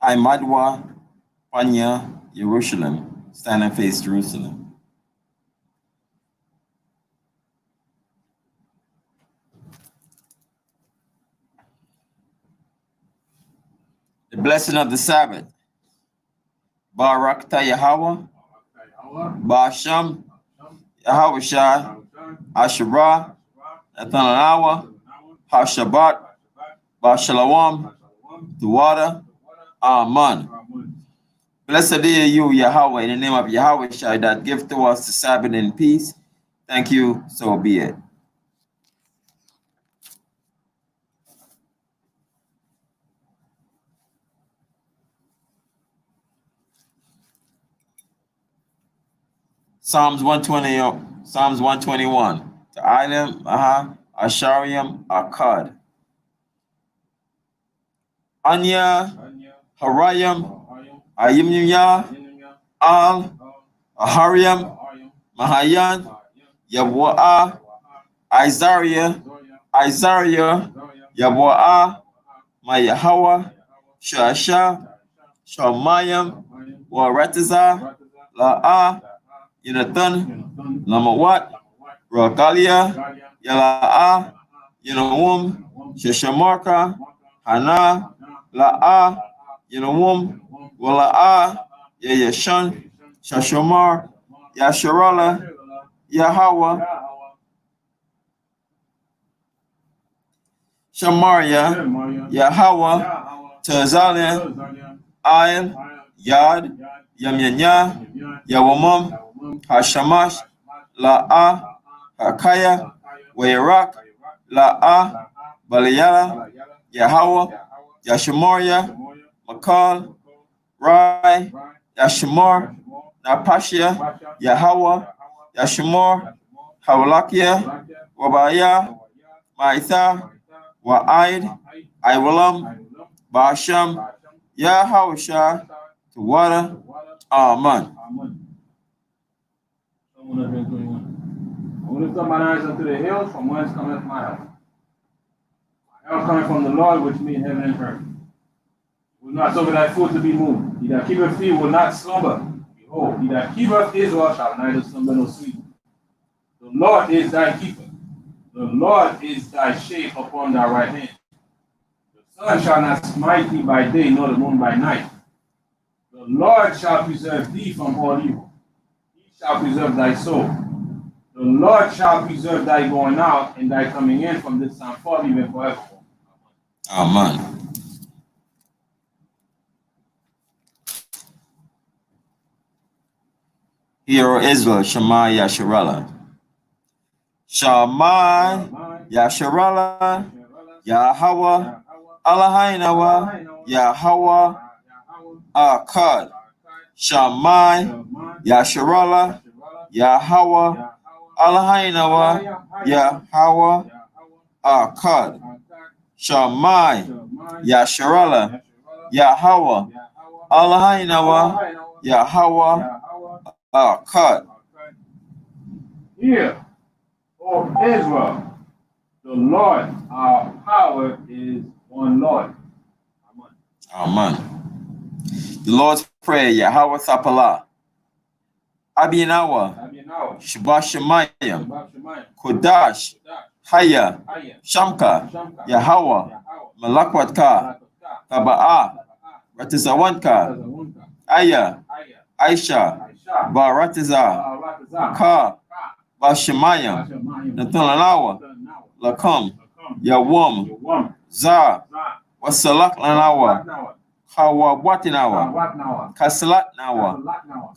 I Madwa, Panya, Jerusalem, stand and face Jerusalem. The blessing of the Sabbath. Barakta Yahweh, Basham, Yahweh Shai, Asherah, Nathanawa, Hashabat, Bashalawam, Duwada, Aman. Blessed are you, Yahweh, in the name of Yahweh Shai, that give to us the Sabbath in peace. Thank you, so be it. Psalms 120, Psalms 121. Ta'alim, Ashariam, Akkad. Anya, Harayam, Ayimya, Al, Ahariam, Mahayan, Yabu'a, Isaiah, Yabu'a, Mayahawa, Shasha, Shamayam, Waratiza, La'a, Yunathan, Lamawat, Rakalia, Yala'a, Yunawum, Sheshamarka, Hana, La'a, Yanawum, Wala'a, Yayashan, Shashomar, Yasharala, Yahweh, Shamaria, Yahweh, Tazalia, Ayel, Yad, Yamyanya, Yawamam, Hashamash, La'a, Hakaya, Wayarak, La'a, Balayala, Yahweh, Yashamaria, Makal, Rai, Yashamar, Napashia, Yahweh, Yashamar, Hawalakia, Wabaya, Maitha, Wa'aid, Iwalam, Basham, Yahawashah, Tawada, Aman. I will lift up mine eyes unto the hills, from whence cometh my help. My help cometh from the Lord, which made heaven and earth. He will not suffer thy foot to be moved. He that keepeth thee will not slumber. Behold, he that keepeth Israel shall neither slumber nor sleep. The Lord is thy keeper. The Lord is thy shade upon thy right hand. The sun shall not smite thee by day, nor the moon by night. The Lord shall preserve thee from all evil. He shall preserve thy soul. The Lord shall preserve thy going out and thy coming in from this time forth, even forevermore. Amen. Hear, O Israel, Shema Yasharala. Shema Yasharala, Yahweh, Eloheinu, Yahweh, Akkad. Shema Yasharala, Yahweh, Eloheinu, Yahweh, Akkad. Shema Yasharala, Yahweh, Eloheinu, Yahweh, Akkad. Hear, O Israel, the Lord our power is one Lord. Amen. The Lord's Prayer, Yahweh Sapala, Abinawa, Shabashamayim, Kodash, Haya, Shamka, Yahweh, Malakwatka, Taba'a, Ratizawanka, Aya, Aisha, Baratiza, Ka, Bashamayim, Nathananawa, Lakam, Yawam, Za, Wasalak Lanawa, Kawabwatinawa, Kasalat Nawa,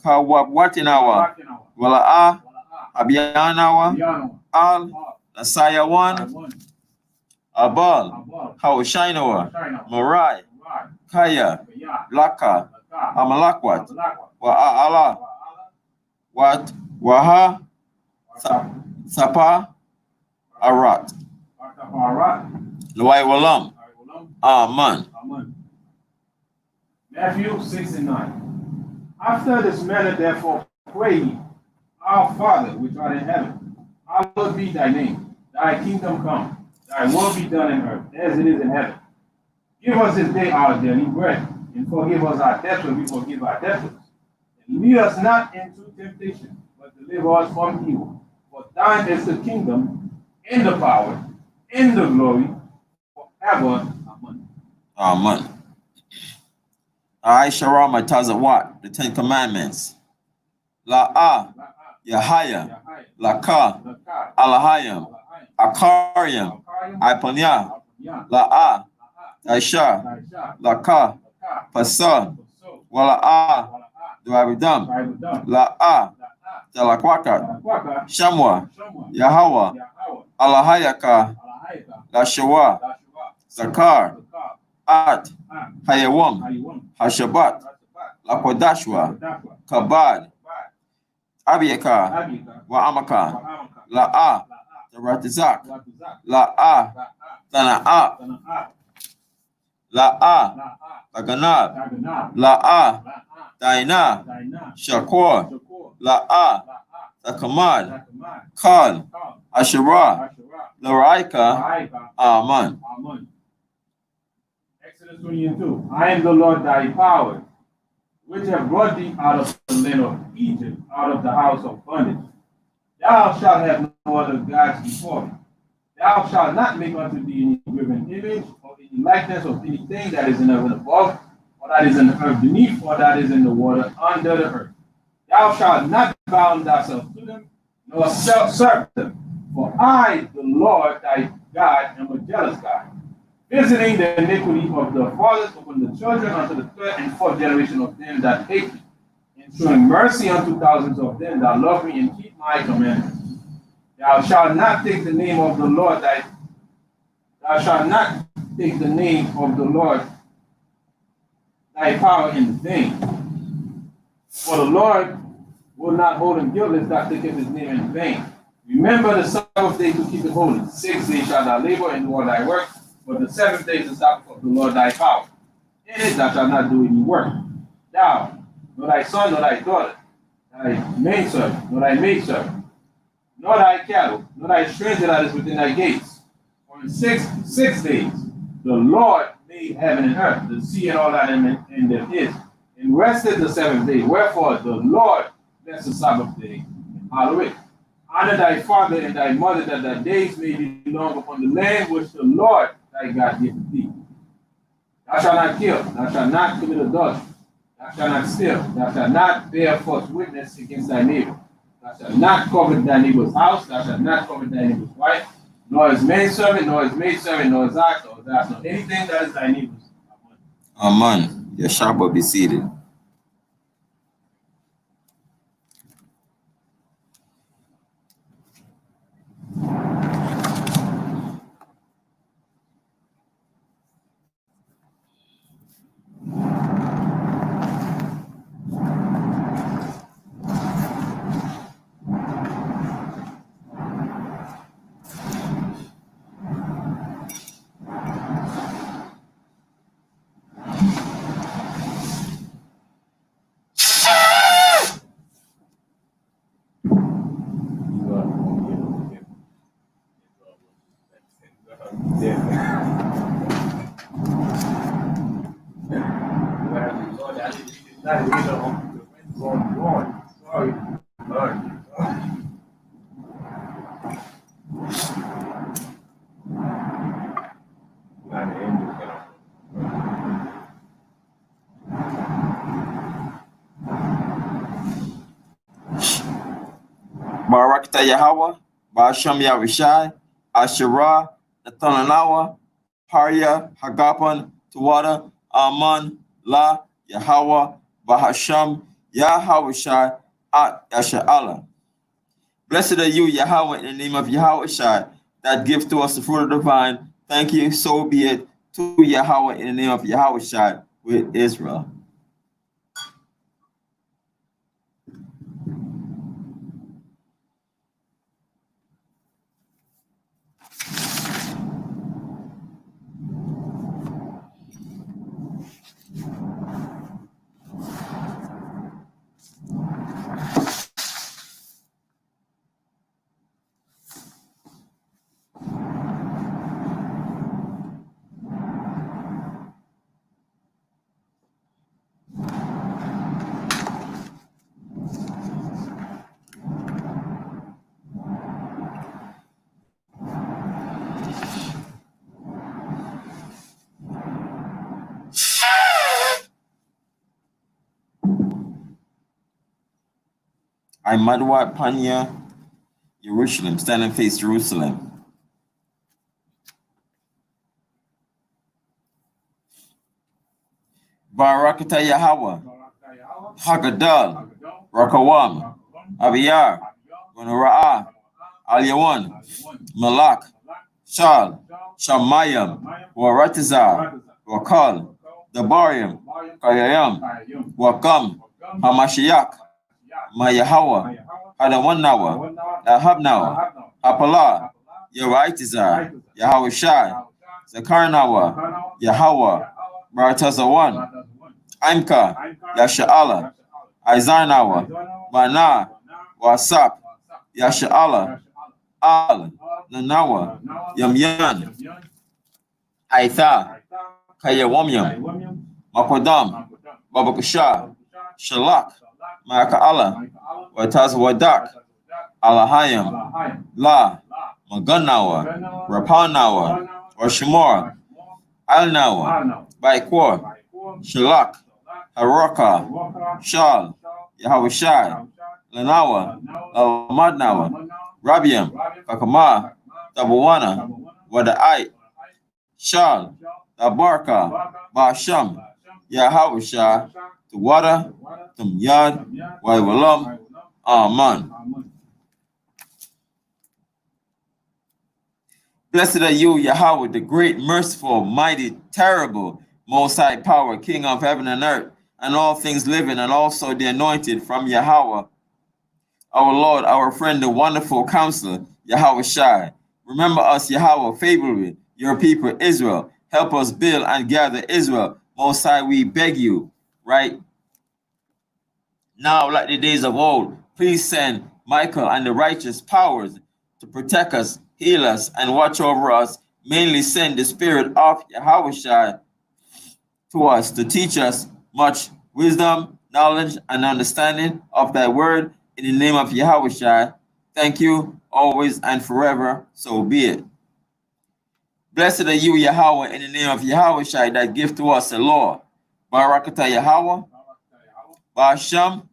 Kawabwatinawa, Wala'a, Abianawa, Al, Nasayawan, Abal, Hawashainawa, Marai, Kaya, Laka, Amalakwat, Wa'ala, Wat, Waha, Sapa, Arat, Luai Walam, Aman. Matthew 6 and 9. After this manner, therefore, pray ye, Our Father, which art in heaven, hallowed be thy name. Thy kingdom come, thy will be done in earth, as it is in heaven. Give us this day our daily bread, and forgive us our debts when we forgive our debtors. And lead us not into temptation, but deliver us from evil. For thine is the kingdom, and the power, and the glory, forever. Amen. Amen. Aisha Matazawat, the Ten Commandments. La'a, Yahaya, Laka, Alahayam, Akariam, Ipanya, La'a, Aisha, Laka, Pasa, Wala'a, Duabidam, La'a, Dalakwaka, Shamwa, Yahawa, Alahayaka, Lashawa, Zakar, At, Hayawam, Hashabat, Lakodashwa, Kabad, Abiyaka, Wa'amaka, La'a, Ratizak, La'a, Tana'a, La'a, Taganab, La'a, Daina, Shakor, La'a, Takamad, Kal, Ashura, Laraika, Aman. Exodus 20 and 2. I am the Lord thy power, which have brought thee out of the land of Egypt, out of the house of bondage. Thou shalt have no other gods before me. Thou shalt not make unto thee any graven image or any likeness of anything that is in heaven above, or that is in the earth beneath, or that is in the water under the earth. Thou shalt not bow thyself to them, nor serve them. For I, the Lord thy God, am a jealous God, visiting the iniquity of the fathers upon the children unto the third and fourth generation of them that hate me, and showing mercy unto thousands of them that love me and keep my commandments. Thou shalt not take the name of the Lord thou shalt not take the name of the Lord thy power in vain. For the Lord will not hold him guiltless that taketh his name in vain. Remember the Sabbath day to keep it holy. 6 days shalt thou labor and do all thy work, but the 7th day is the Sabbath of the Lord thy power. In it thou shalt not do any work. Thou, nor thy son, nor thy daughter, thy maidservant, nor thy maidservant, nor thy cattle, nor thy stranger that is within thy gates. For in six days the Lord made heaven and earth, the sea and all that in them is, and rested the 7th day. Wherefore the Lord blessed the Sabbath day and hallowed it. Honor thy father and thy mother, that thy days may be long upon the land which the Lord thy God giveth thee. Thou shalt not kill, thou shalt not commit adultery, thou shalt not steal, thou shalt not bear false witness against thy neighbor, thou shalt not covet thy neighbor's house, thou shalt not covet thy neighbor's wife, nor his manservant, nor his maidservant, nor his ox, nor his ass, nor anything that is thy neighbor's. Amen. Your shop will be seated. Barakata Yahweh, Basham Yahushai, Asherah, Nathananawa, Parya, Hagapan, Tuwada, Aman, La, Yahweh, Bahasham, Yahushai, At Yasha'Allah. Blessed are you, Yahweh, in the name of Yahushai, that gives to us the fruit of the vine. Thank you, so be it, to Yahweh, in the name of Yahushai, with Israel. I Madwa Panya, Jerusalem, stand and face Jerusalem. Barakata Yahweh, Hagadal, Rakawam, Abiyar, Gunura'ah, Al-Yawan, Malak, Shal, Shamayam, Waratizar, Wakal, Dabarium, Kayayam, Wakam, Hamashiach, Mayahawa, Hadawanawa, Ahabnawa, Apala, Yeraitizar, Yahushai, Zakarnawa, Yahweh, Baratazawan, Imka, Yasha'Allah, Izarnawa, Mana, Wasap, Yasha'Allah, Al, Nanawa, Yamyan, Aitha, Kayawamyam, Makodam, Babakasha, Shalak, Maka'Allah, Wataz Wadak, Alahayam, La, Maganawa, Rapanawa, Rashimora, Alnawa, Baikor, Shalak, Haraka, Shal, Yahushai, Lanawa, Lamadnawa, Rabiam, Kakama, Tabawana, Wadai, Shal, Tabarka, Basham, Yahushai, Tuwada, Tumyad, Waiwalam, Aman. Blessed are you, Yahweh, the great, merciful, mighty, terrible, most high power, King of heaven and earth, and all things living, and also the anointed from Yahweh, our Lord, our friend, the wonderful counselor, Yahweh Shai. Remember us, Yahweh, favorably, your people, Israel. Help us build and gather Israel. Most high, we beg you, right? Now, like the days of old, please send Michael and the righteous powers to protect us, heal us, and watch over us. Mainly send the spirit of Yahushua to us to teach us much wisdom, knowledge, and understanding of thy word in the name of Yahushua. Thank you always and forever. So be it. Blessed are you, Yahweh, in the name of Yahushua that give to us the law. Barakatah Yahweh, Basham,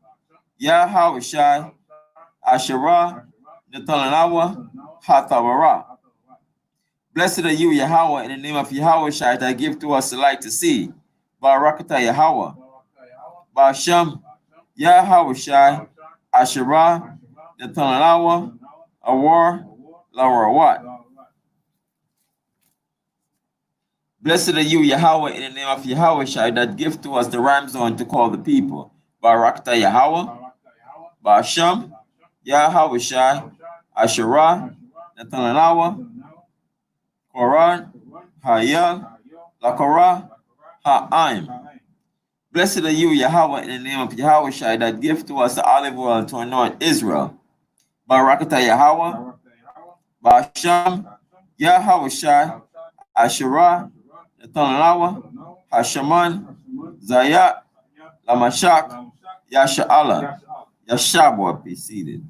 Yahushua, Asherah, Netanyahu, Hatawara. Blessed are you, Yahweh, in the name of Yahushua that give to us the light to see. Barakatah Yahweh, Basham, Yahushua, Asherah, Netanyahu, Awar, Larawat. Blessed are you, Yahweh, in the name of Yahushua that give to us the rhyme zone to call the people. Barakatah Yahweh, Basham, Yahushua, Asherah, Netanyahu, Koran, Hayal, Lakora, Ha'aim. Blessed are you, Yahweh, in the name of Yahushua that give to us the olive oil to anoint Israel. Barakatah Yahweh, Basham, Yahushua, Asherah, Netanyahu, Hashaman, Zayat, Lamashak, Yasha'ala, Yashabwa, be seated.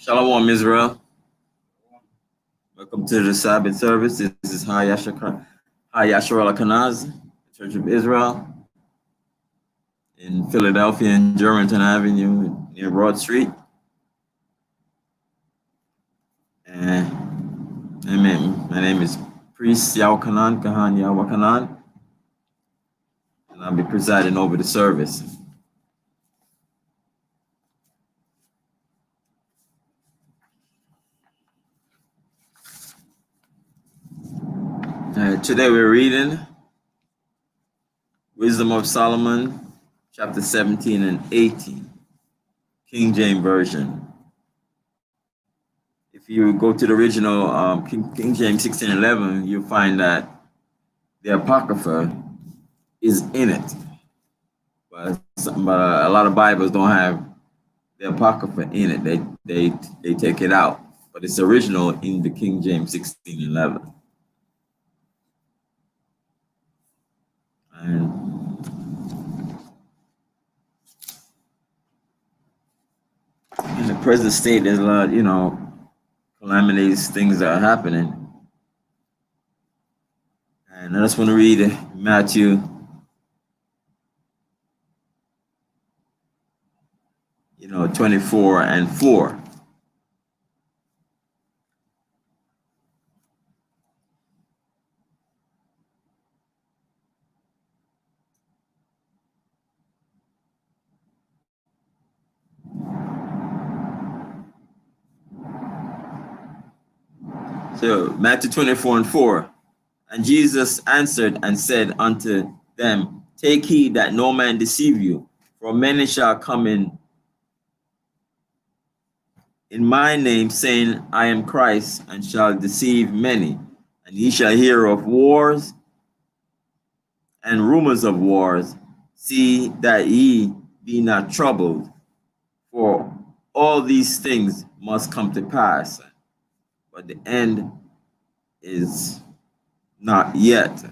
Shalom, Israel. Welcome to the Sabbath Service. This is Hayashara Kanaz, Church of Israel, in Philadelphia and Germantown Avenue near Broad Street. And my name is Priest Kahan Yahweh Kanan, and I'll be presiding over the service. Today we're reading Wisdom of Solomon, chapter 17 and 18, King James Version. If you go to the original King James 16:11, you'll find that the Apocrypha is in it. But a lot of Bibles don't have the Apocrypha in it. They take it out. But it's original in the King James 16:11. And in the present state, there's a lot, calamities, things that are happening. And I just want to read Matthew 24 and 4. So Matthew 24 and 4. And Jesus answered and said unto them, take heed that no man deceive you, for many shall come in my name, saying, I am Christ, and shall deceive many. And ye shall hear of wars and rumors of wars. See that ye be not troubled, for all these things must come to pass, but the end is not yet.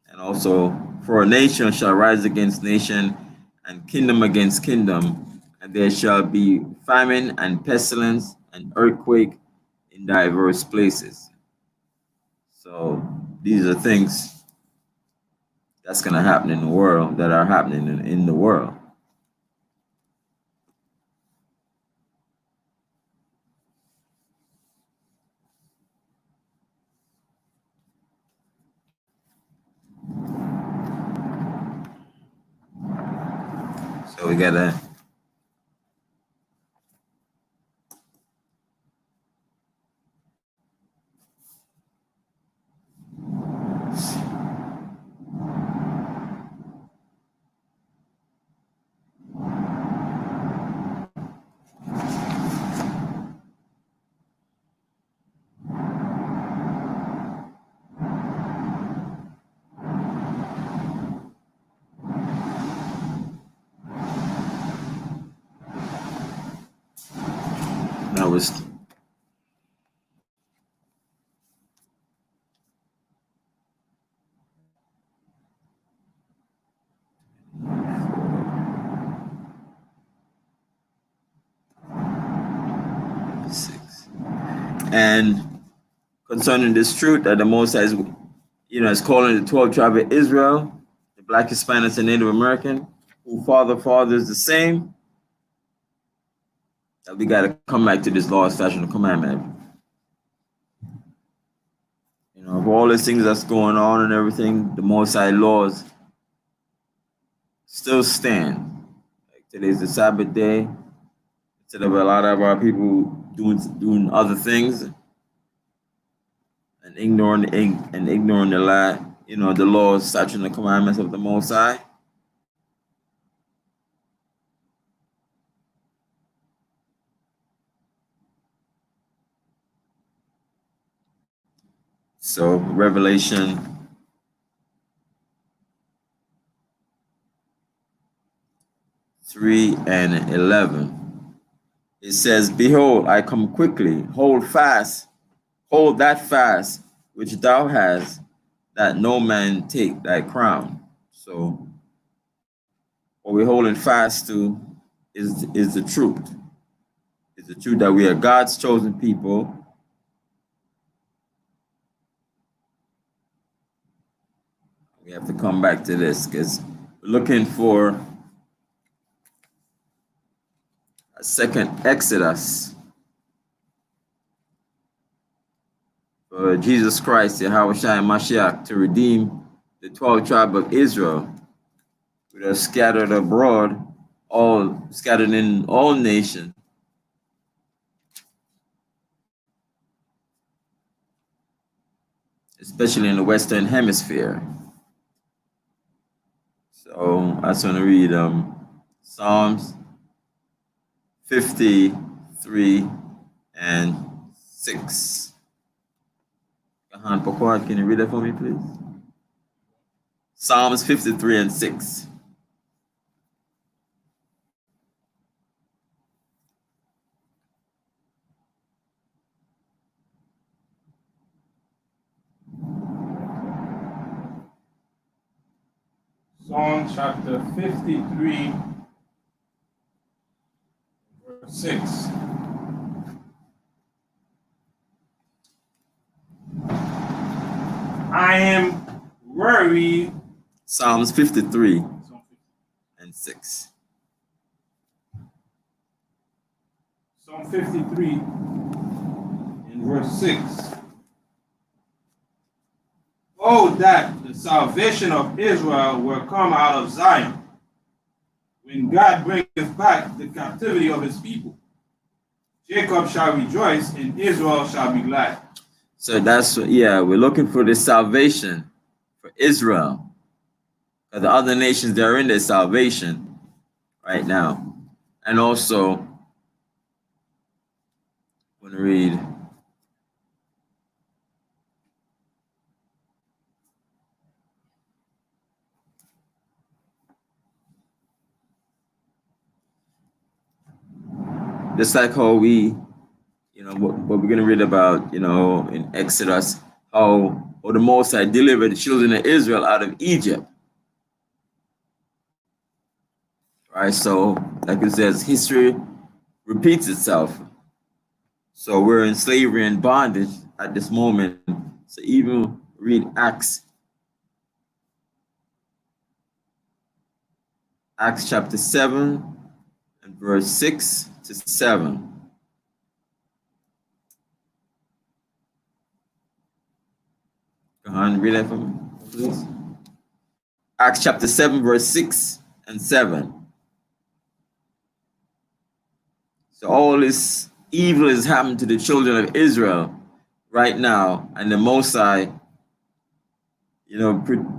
And also, for a nation shall rise against nation, and kingdom against kingdom, and there shall be famine and pestilence and earthquake in diverse places. So these are things that's going to happen in the world, that are happening in the world. So we gotta that was six. And concerning this truth that the Most High is calling the 12 tribe of Israel, the Black, Hispanics, and Native American, who father is the same, that we got to come back to this law, statute, and commandment. Of all these things that's going on and everything, the Most High laws still stand. Like today's the Sabbath day. Instead of a lot of our people doing other things and ignoring the law, the laws, statutes, and the commandments of the Most High. So Revelation 3:11. It says, behold, I come quickly, hold that fast which thou hast, that no man take thy crown. So what we're holding fast to is the truth. It's the truth that we are God's chosen people. We have to come back to this because we're looking for a second Exodus for Jesus Christ, Yahweh Shai Mashiach, to redeem the 12 tribes of Israel, which are scattered abroad, scattered in all nations. Especially in the Western Hemisphere. So So I just want to read Psalms 53 and 6. Can you read that for me, please? Psalms 53 and 6. Psalm chapter 53, verse 6. I am worried. Psalms 53 and 6. Psalm 53 in verse 6. Oh, that the salvation of Israel will come out of Zion, when God bringeth back the captivity of his people. Jacob shall rejoice, and Israel shall be glad. So that's, we're looking for the salvation for Israel. Because the other nations, they're in their salvation right now. And also, I'm going to read just like how we, what we're going to read about, in Exodus, how the Most High delivered the children of Israel out of Egypt. Right? So, like it says, history repeats itself. So we're in slavery and bondage at this moment. So even read Acts chapter 7 and verse 6 to 7. Go on, read that for me, please. Acts chapter 7, verse 6 and 7. So all this evil is happening to the children of Israel right now, and the Most High,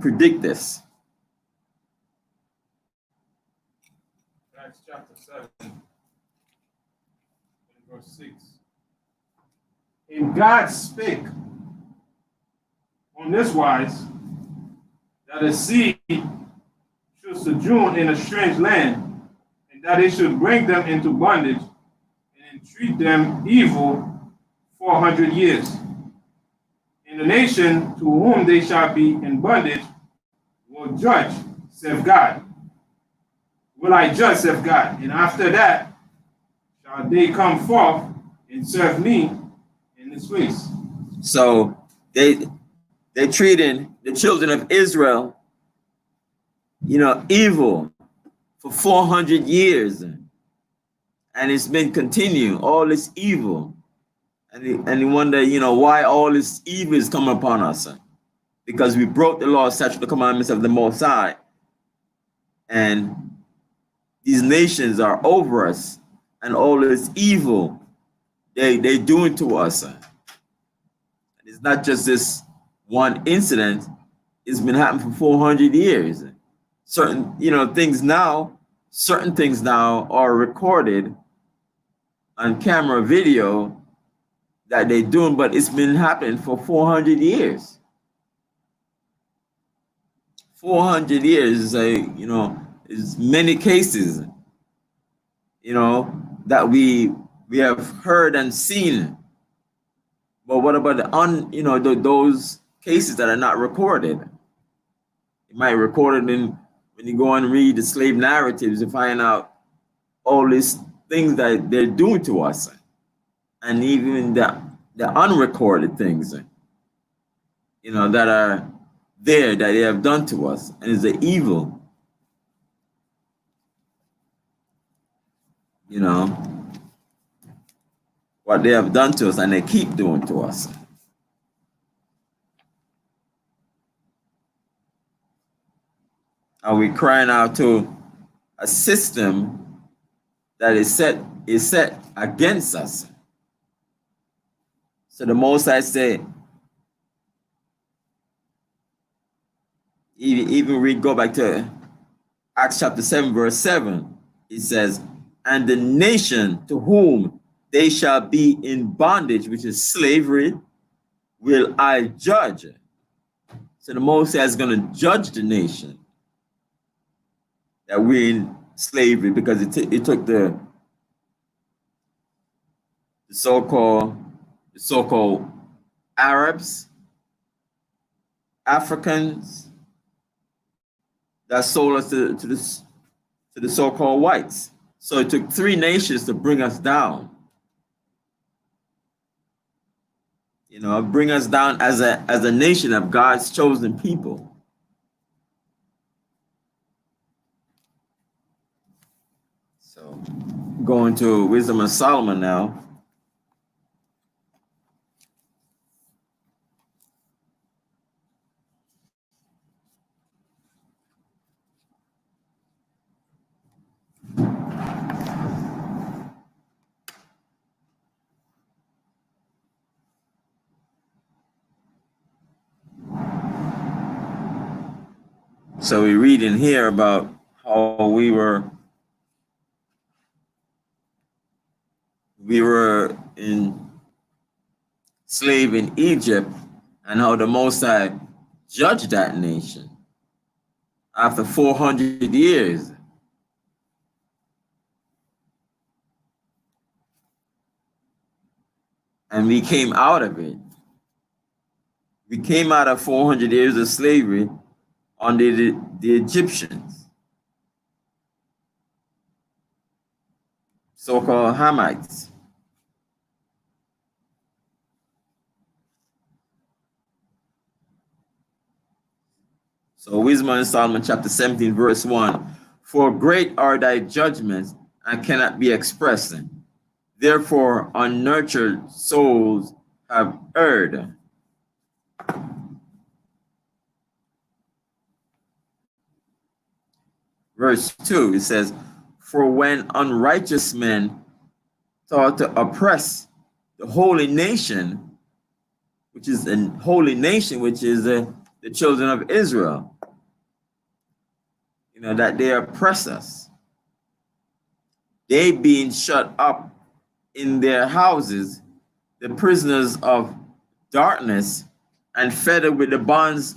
predict this. Acts chapter 7, verse 6. And God spake on this wise, that a seed should sojourn in a strange land, and that it should bring them into bondage, and entreat them evil 400 years. And the nation to whom they shall be in bondage will judge, saith God. Will I judge, saith God, and after that shall they come forth and serve me in this place. So they're treating the children of Israel, evil for 400 years. And it's been continuing, all this evil. And you wonder, why all this evil is coming upon us. Because we broke the law, statute, the commandments of the Most High. And these nations are over us. And all this evil they doing to us. And it's not just this one incident. It's been happening for 400 years. Certain things now are recorded on camera video that they're doing, but it's been happening for 400 years. 400 years is many cases, that we have heard and seen. But what about those cases that are not recorded? You might record it when you go and read the slave narratives and find out all these things that they're doing to us, and even the unrecorded things, that are there that they have done to us, and it's the evil, what they have done to us, and they keep doing to us. Are we crying out to a system that is set against us? So the Most High said, even we go back to Acts chapter 7, verse 7, it says, and the nation to whom they shall be in bondage, which is slavery, will I judge. So the Most High is going to judge the nation that we're in slavery, because it took the so-called Arabs, Africans, that sold us to the so-called whites. So it took 3 nations to bring us down. You know, bring us down as a nation of God's chosen people. So going to Wisdom of Solomon now. So we read in here about how we were in slave in Egypt, and how the Most High judged that nation after 400 years. And we came out of it. We came out of 400 years of slavery under the Egyptians, so-called Hamites. So Wisdom of Solomon chapter 17, verse 1. For great are thy judgments and cannot be expressed. Therefore, unnurtured souls have erred. Verse 2, it says, for when unrighteous men thought to oppress the holy nation, which is the children of Israel, you know, that they oppress us, they being shut up in their houses, the prisoners of darkness, and fettered with the bonds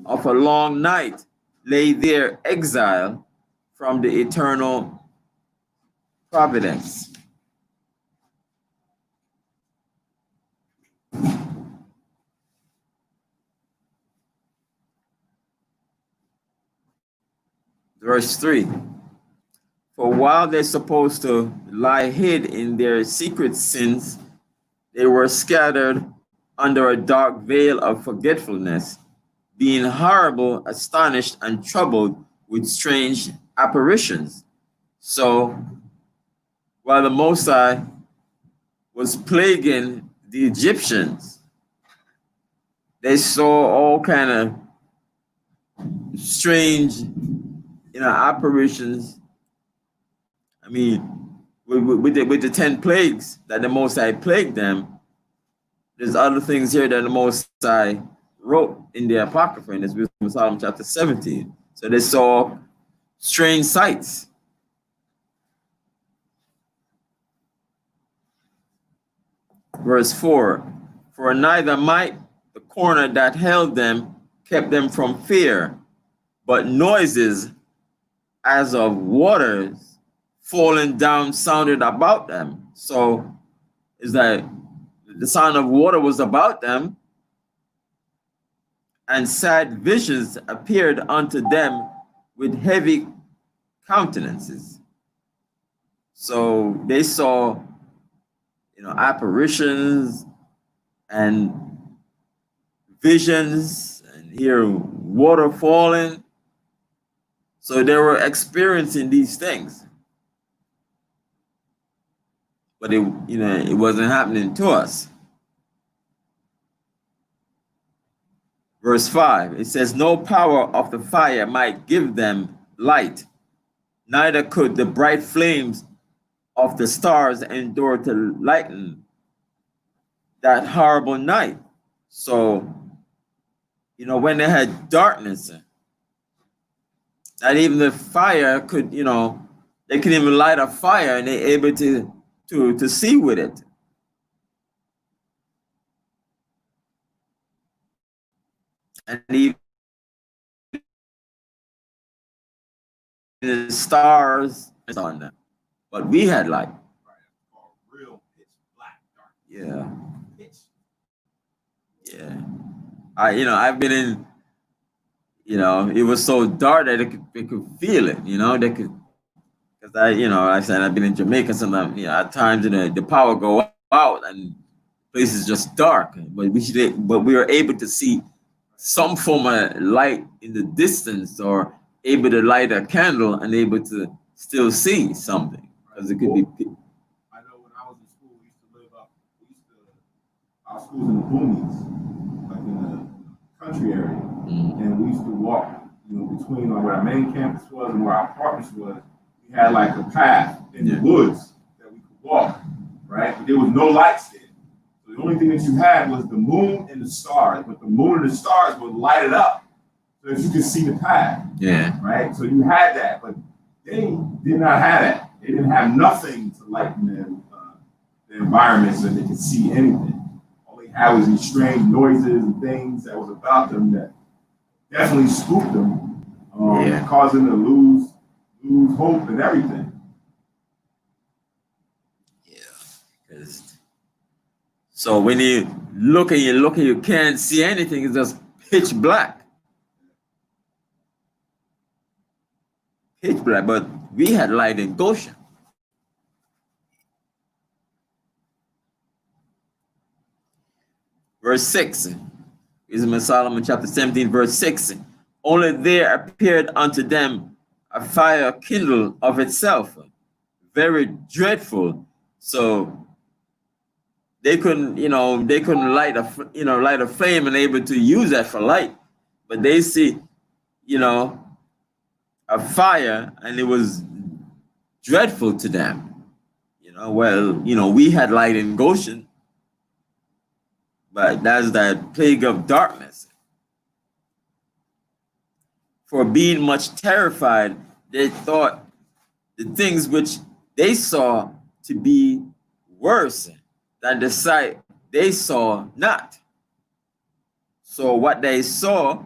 of a long night, lay there exiled from the eternal providence. Verse 3. For while they're supposed to lie hid in their secret sins, they were scattered under a dark veil of forgetfulness, being horrible, astonished, and troubled with strange apparitions. So while the Most High was plaguing the Egyptians, they saw all kind of strange, apparitions. I mean, with the 10 plagues that the Most High plagued them, there's other things here that the Most High wrote in the Apocrypha, in this Wisdom of Solomon chapter 17. So they saw strange sights. Verse 4, for neither might the corner that held them kept them from fear, but noises as of waters falling down sounded about them. So it's like the sound of water was about them, and sad visions appeared unto them with heavy countenances. So they saw, apparitions and visions, and hear water falling. So they were experiencing these things, but it wasn't happening to us. Verse 5, it says, no power of the fire might give them light, neither could the bright flames of the stars endure to lighten that horrible night. So, when they had darkness, Not even the fire could, they couldn't even light a fire, and they're able to see with it. And even the stars on them. But we had light. Real pitch black dark. Yeah. Pitch. Yeah. I've been in, it was so dark that they could feel it, they could, because I said I've been in Jamaica sometimes, at times, the power go out and places just dark, but we were able to see some form of light in the distance, or able to light a candle and able to still see something, because it could be. I know when I was in school, we used to live up. Our schools in the boonies, like in the country area, and we used to walk, between where our main campus was and where our apartments was. We had like a path in the woods that we could walk, right? But there was no lights there. So the only thing that you had was the moon and the stars, but the moon and the stars would light it up so that you could see the path. Yeah. Right? So you had that, but they did not have that. They didn't have nothing to lighten the environment so they could see anything. All they had was these strange noises and things that was about them that definitely spooked them, causing them to lose hope and everything. Yeah. So when you look and you can't see anything, it's just pitch black. Pitch black, but we had light in Goshen. Verse 6, Wisdom of Solomon, chapter 17, verse 6. Only there appeared unto them a fire kindled of itself, very dreadful. So they couldn't light a flame and able to use that for light. But they see, a fire, and it was dreadful to them. We had light in Goshen, but that's that plague of darkness. For being much terrified, they thought the things which they saw to be worse than the sight they saw not. So what they saw,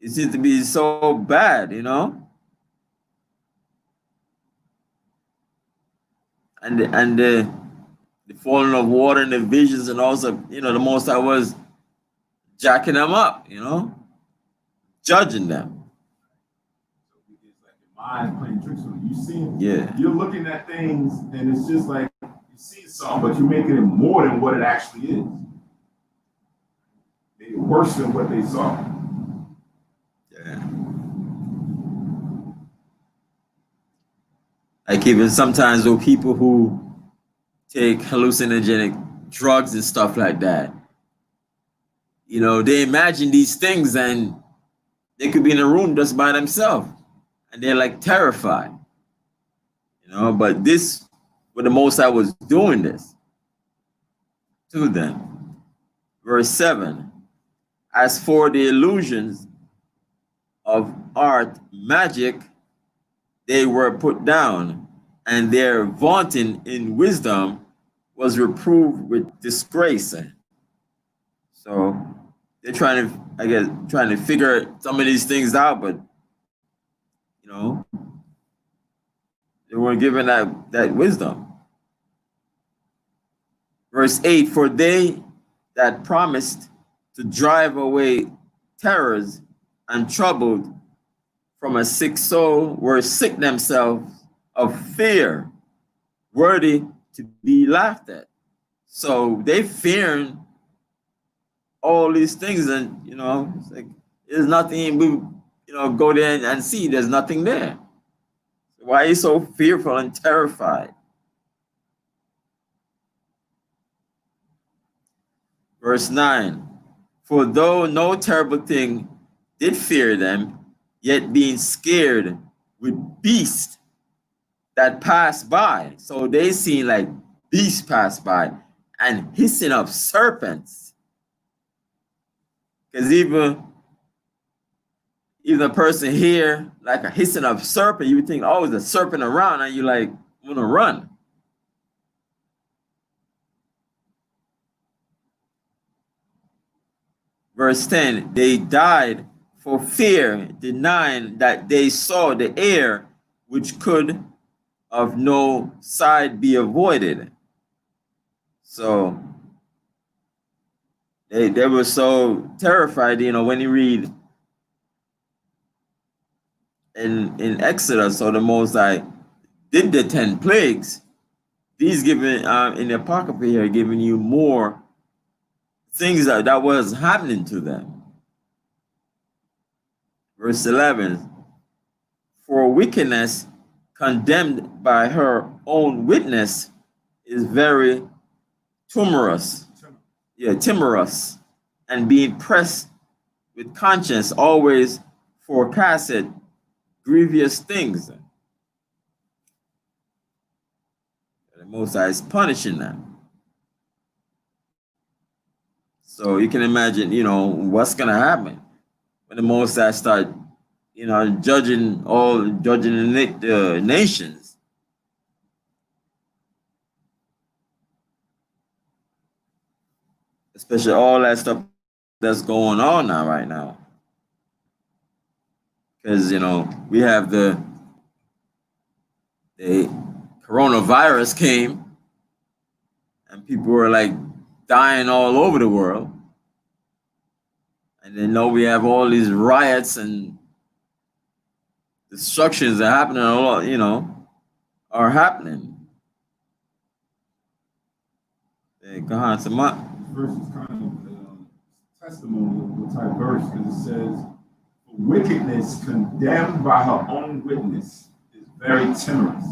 it seemed to be so bad, and the falling of water and the visions, and also, the Most High was jacking them up, judging them. So it's like your mind playing tricks on you. You're looking at things, and it's just like you see something, but you're making it more than what it actually is. Make it worse than what they saw. Yeah. Like even sometimes those people who take hallucinogenic drugs and stuff like that, they imagine these things, and they could be in a room just by themselves, and they're like terrified, but this, what the Most High was doing this to them. Verse 7, as for the illusions of art, magic, they were put down, and their vaunting in wisdom was reproved with disgrace. So they're trying to figure some of these things out, but they weren't given that wisdom. Verse 8, for they that promised to drive away terrors and troubled from a sick soul were sick themselves of fear, worthy to be laughed at. So they fearing all these things, and it's like there's nothing. We go there and see there's nothing there. So why are you so fearful and terrified? Verse 9, for though no terrible thing did fear them, yet being scared with beasts that passed by. So they seen like beasts pass by, and hissing of serpents. Because even even a person hear like a hissing of serpent, you would think, oh, there's a serpent around, and you like want to run. Verse 10, they died for fear, denying that they saw the air which could of no side be avoided. So they were so terrified, when you read in Exodus, or the Most High did the 10 plagues, these given in the Apocrypha here, giving you more things that was happening to them. Verse 11, for wickedness condemned by her own witness is very timorous. Yeah, timorous, and being pressed with conscience always forecasted grievous things. The Most High is punishing them. So you can imagine, what's going to happen when the Most High start, judging the nations. Especially all that stuff that's going on now, right now. Because, we have the coronavirus came, and people were like dying all over the world. And then we have all these riots and destructions that are happening a lot, are happening. Go on, Samant. This verse is kind of testimony of the type verse, because it says, wickedness condemned by her own witness is very timorous.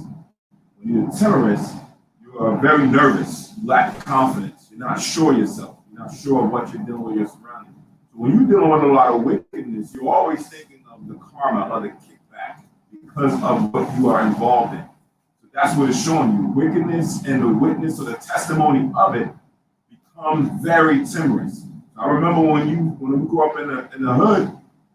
When you're timorous, you are very nervous, you lack confidence, you're not sure of yourself, you're not sure of what you're doing with your surroundings. So when you're dealing with a lot of wickedness, you're always thinking of the karma or the kickback because of what you are involved in. So that's what it's showing you. Wickedness and the witness or the testimony of it becomes very timorous. I remember when we grew up in the hood,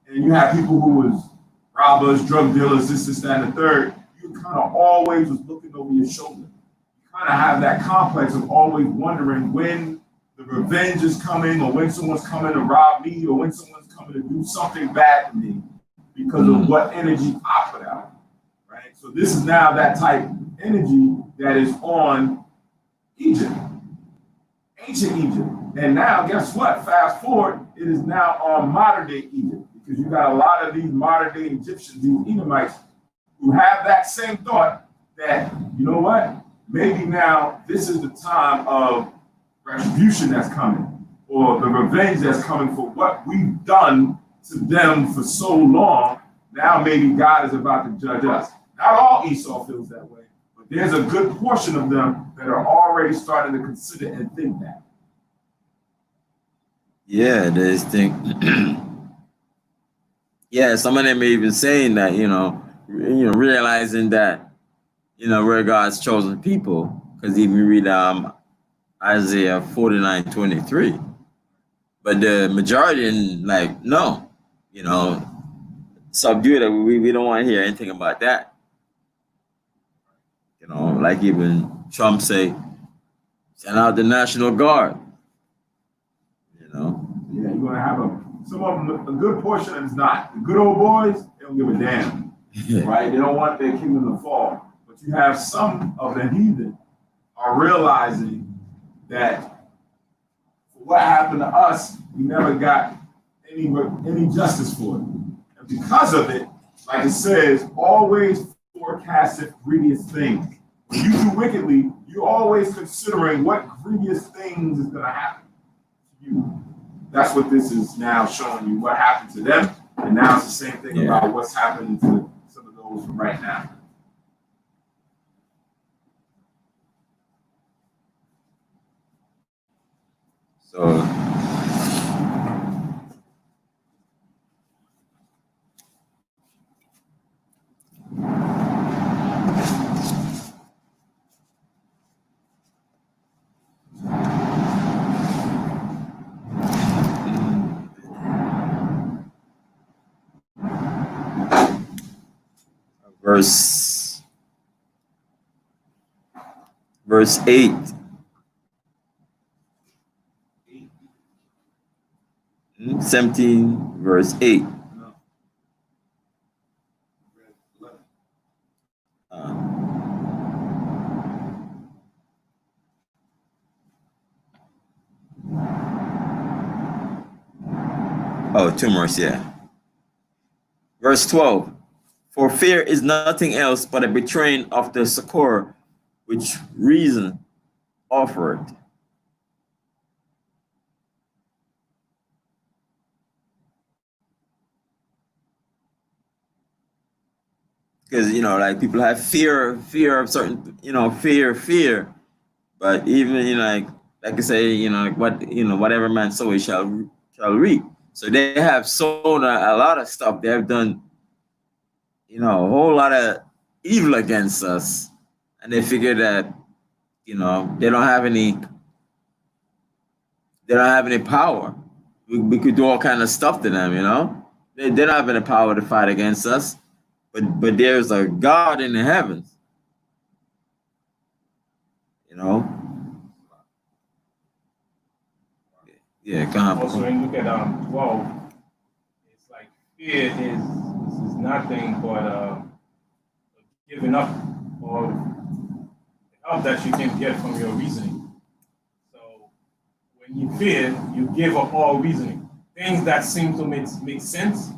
and you have people who was robbers, drug dealers, this, that, and the third, you kind of always was looking over your shoulder. You kind of have that complex of always wondering when the revenge is coming, or when someone's coming to rob me, or when someone's coming to do something bad to me because of what energy I put out, right? So this is now that type of energy that is on Egypt, ancient Egypt. And now, guess what? Fast forward, it is now on modern day Egypt, because you got a lot of these modern day Egyptians, these Edomites, who have that same thought that, you know what? Maybe now this is the time of retribution that's coming, or the revenge that's coming for what we've done to them for so long. Now maybe God is about to judge us. Not all Esau feels that way, but there's a good portion of them that are already starting to consider and think that. Yeah, there's think. Yeah, some of them are even saying that, realizing that, we're God's chosen people, because even read Isaiah 49:23. But the majority, no, subdue that. We don't want to hear anything about that. Like even Trump say, send out the National Guard. Yeah, you're gonna have some of them. A good portion is not. The good old boys, they don't give a damn, right? They don't want their kingdom to fall. But you have some of the heathen are realizing that for what happened to us, we never got any justice for it, and because of it, like it says, always forecasteth grievous things. When you do wickedly, you're always considering what grievous things is gonna happen to you. That's what this is now showing you, what happened to them. And now it's the same thing about what's happening to some of those from right now. So verse 8. Hmm? 17 verse 8. Oh, two more, yeah. Verse 12. For fear is nothing else but a betraying of the succor which reason offered. Because, you know, like people have fear of certain, you know, fear. But even, you know, like I say, you know, whatever man sow, he shall reap. So they have sown a lot of stuff. They have done, you know, a whole lot of evil against us. And they figure that, you know, they don't have any power. We could do all kind of stuff to them, you know. They don't have any power to fight against us. But there's a God in the heavens, you know. Yeah, come on. Also, when you look at 12, it's like fear is nothing but giving up or help that you can get from your reasoning. So when you fear, you give up all reasoning. Things that seem to make sense,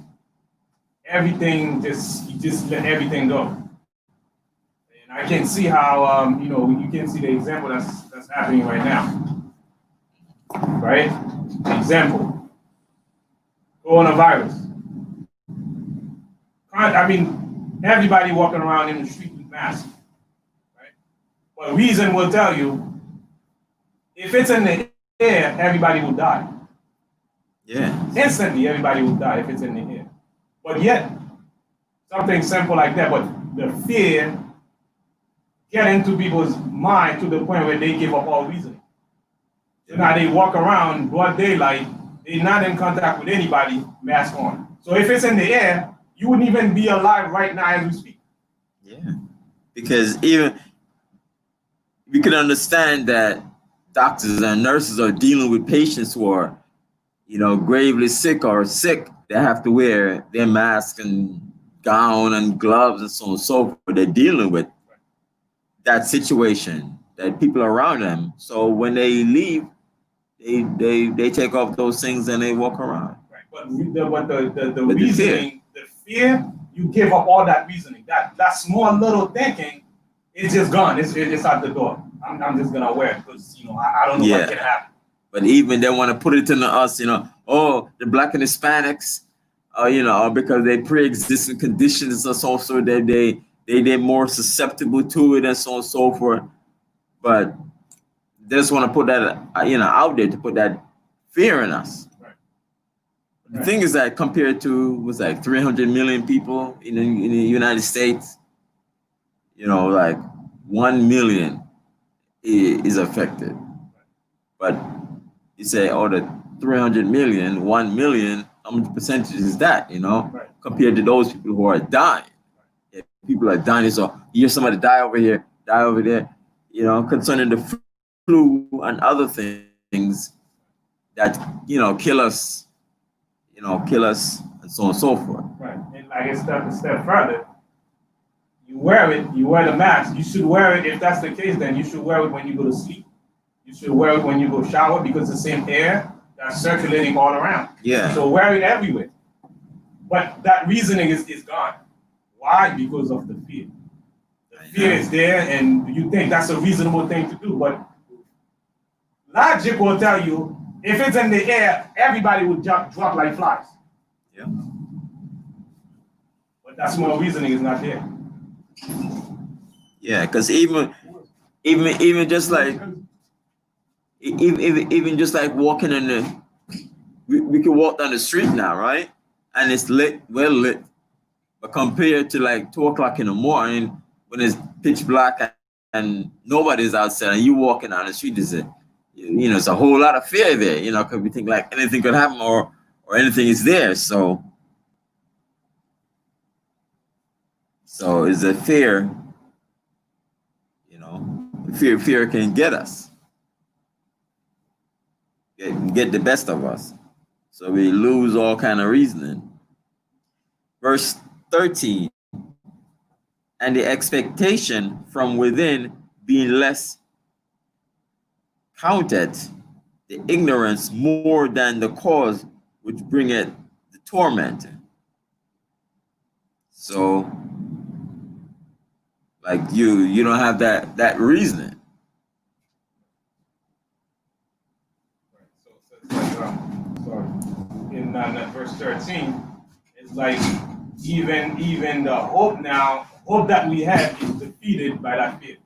everything you just let everything go. And I can see how you know, you can see the example that's happening right now. Right? Example. Coronavirus. I mean, everybody walking around in the street with masks. Right? But reason will tell you, if it's in the air, everybody will die. Yeah. Instantly, everybody will die if it's in the air. But yet, something simple like that, but the fear get into people's mind to the point where they give up all reasoning. So now they walk around broad daylight, they're not in contact with anybody, mask on. So if it's in the air, you wouldn't even be alive right now as we speak. Yeah. Because even we can understand that doctors and nurses are dealing with patients who are, you know, gravely sick or sick. They have to wear their mask and gown and gloves and so on and so forth. They're dealing with that situation, that people around them. So when they leave, they take off those things and they walk around. Right. But the reasoning, the fear, you give up all that reasoning. That small little thinking, it's just gone. It's out the door. I'm just gonna wear it because, you know, I don't know what can happen. But even they want to put it into us, you know, oh, the Black and Hispanics, you know, because they pre-existing conditions and so on, they're more susceptible to it and so on and so forth. But they just want to put that, you know, out there to put that fear in us. Right. The thing is that compared to was like 300 million people in the United States, you know, like 1 million is affected. But you say, oh, the 300 million, 1 million, how much percentage is that, you know, compared to those people who are dying? If people are dying, so you hear somebody die over here, die over there, you know, concerning the flu and other things that, you know, kill us, and so on and so forth. Right. And like a step further, you wear it, you wear the mask. You should wear it, if that's the case, then you should wear it when you go to sleep. You should wear it when you go shower because the same air that's circulating all around. Yeah. So wear it everywhere. But that reasoning is gone. Why? Because of the fear. The fear is there, and you think that's a reasonable thing to do. But logic will tell you, if it's in the air, everybody will drop like flies. Yeah. But that small reasoning is not there. Yeah, because even just like even just like walking in the, we can walk down the street now, right? And it's lit, well lit. But compared to like 2 o'clock in the morning when it's pitch black and nobody's outside and you walking down the street, there's it's a whole lot of fear there, you know, because we think like anything could happen or anything is there. So So it's a fear, you know, fear can get us, get the best of us. So we lose all kind of reasoning. Verse 13, and the expectation from within being less counted, the ignorance more than the cause which bringeth the torment. So, like you don't have that reasoning. So in verse 13, it's like even the hope that we have is defeated by that fear.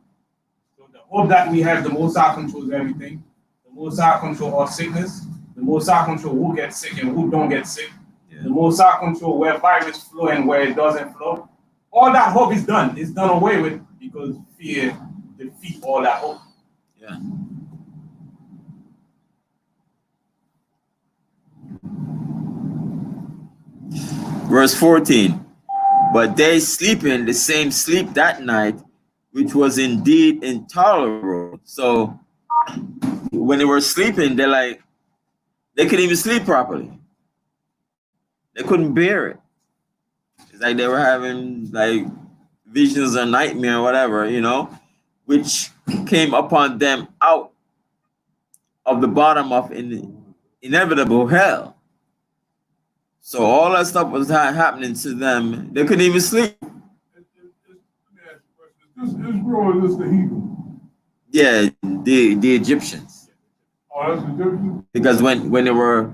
So the hope that we have, the Most High controls everything. The Most High controls all sickness. The Most High controls who gets sick and who don't get sick. Yeah. The Most High controls where virus flow and where it doesn't flow. All that hope is done. It's done away with because fear defeats all that hope. Yeah. Verse 14, but they sleeping the same sleep that night, which was indeed intolerable. So when they were sleeping, they couldn't even sleep properly. They couldn't bear it. It's like they were having like visions or nightmare or whatever, you know, which came upon them out of the bottom of inevitable hell. So all that stuff was happening to them. They couldn't even sleep. Is this Israel or is this the heathen? Yeah, the Egyptians. Oh, that's the Egyptians? Because when they were,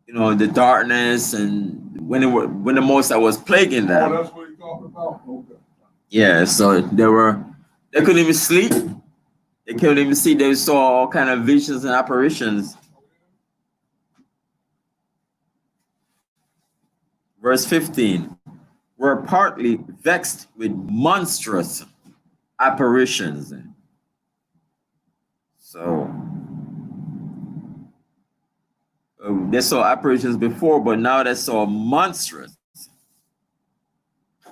you know, the darkness and when the Most High was plaguing them. Oh, that's what you're talking about? Okay. Yeah, so they couldn't even sleep. They couldn't even see. They saw all kind of visions and apparitions. Verse 15, were partly vexed with monstrous apparitions. So they saw apparitions before, but now they saw monstrous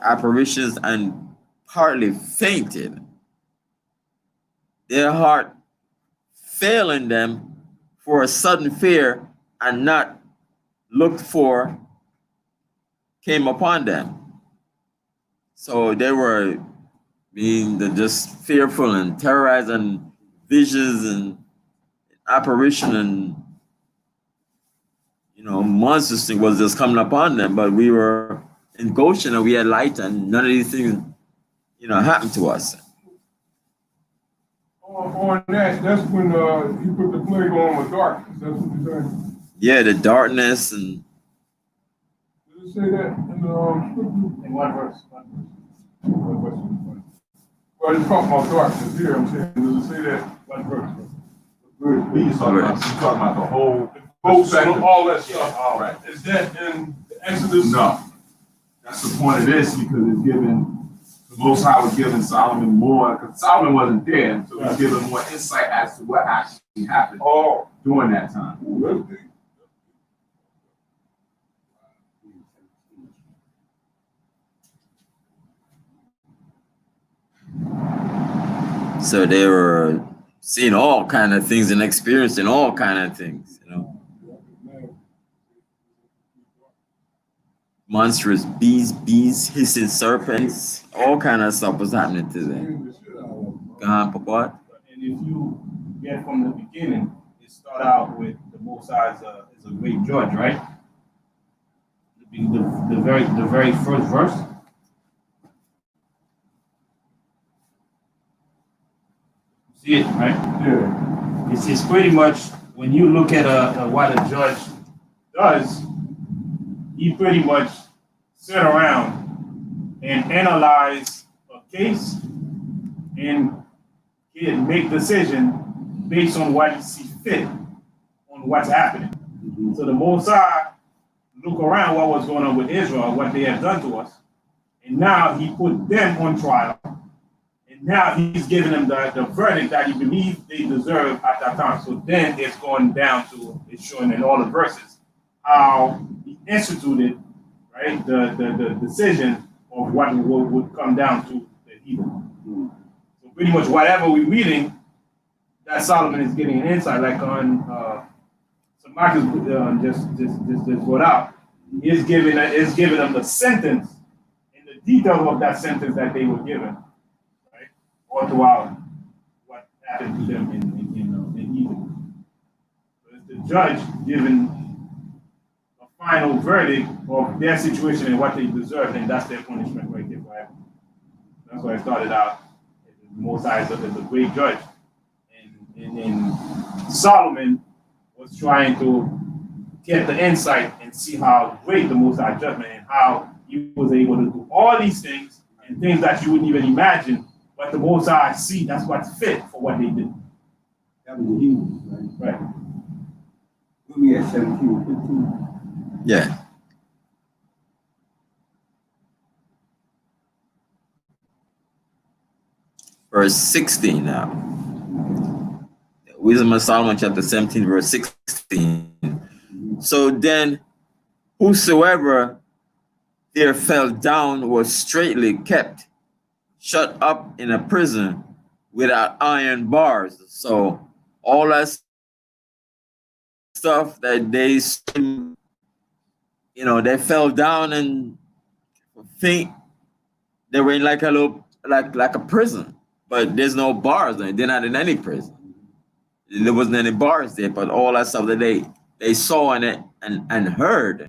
apparitions and partly fainted. Their heart failing them for a sudden fear and not looked for came upon them. So they were being just fearful and terrorized, and visions and apparition and, you know, monstrous thing was just coming upon them. But we were in Goshen and we had light, and none of these things, you know, happened to us. On that's when he put the plague on with darkness. That's what you're saying? Yeah, the darkness and. Did it say that in the scripture? In what verse? Well, it's talking about darkness here. I'm saying, does it say that? What verse? He's talking about the whole perspective. All that stuff. Yeah, all right. Is that in Exodus? No. That's the point of this, because it's given, the Most High was giving Solomon more, because Solomon wasn't there, so he's giving more insight as to what actually happened during that time. Ooh, that's deep. So they were seeing all kind of things and experiencing all kind of things, you know. Monstrous bees, hissing serpents, all kind of stuff was happening to them. Papa. And if you get from the beginning, it start out with the Most High is a great judge, right? The very first verse. See it, right? Yeah. It's pretty much, when you look at what a judge does, he pretty much sit around and analyze a case and make decision based on what he sees fit on what's happening. So the Most High look around what was going on with Israel, what they have done to us, and now he put them on trial. And now he's giving them the verdict that he believes they deserve at that time. So then it's going down to, it's showing in all the verses how he instituted, right, the decision of what would come down to the heathen. So pretty much whatever we're reading, that Solomon is getting an insight, like on so Marcus just brought out, is giving them the sentence and the details of that sentence that they were given, right? All throughout what happened to them in Egypt. So it's the judge giving a final verdict of their situation and what they deserve, and that's their punishment right there forever. That's why I started out. The Most High is a great judge. And Solomon was trying to get the insight and see how great the Most High judgment and how he was able to do all these things and things that you wouldn't even imagine, but the Most High see that's what's fit for what they did. That was the Hebrews, right? Right. We at 17 or 15. Yeah. Verse 16 now. Wisdom of Solomon, chapter 17, verse 16. So then, whosoever there fell down was straitly kept, shut up in a prison without iron bars. So all that stuff that they, they fell down and faint. They were in like a little, like a prison, but there's no bars. They're not in any prison. There wasn't any bars there, but all that stuff that they saw in it and heard.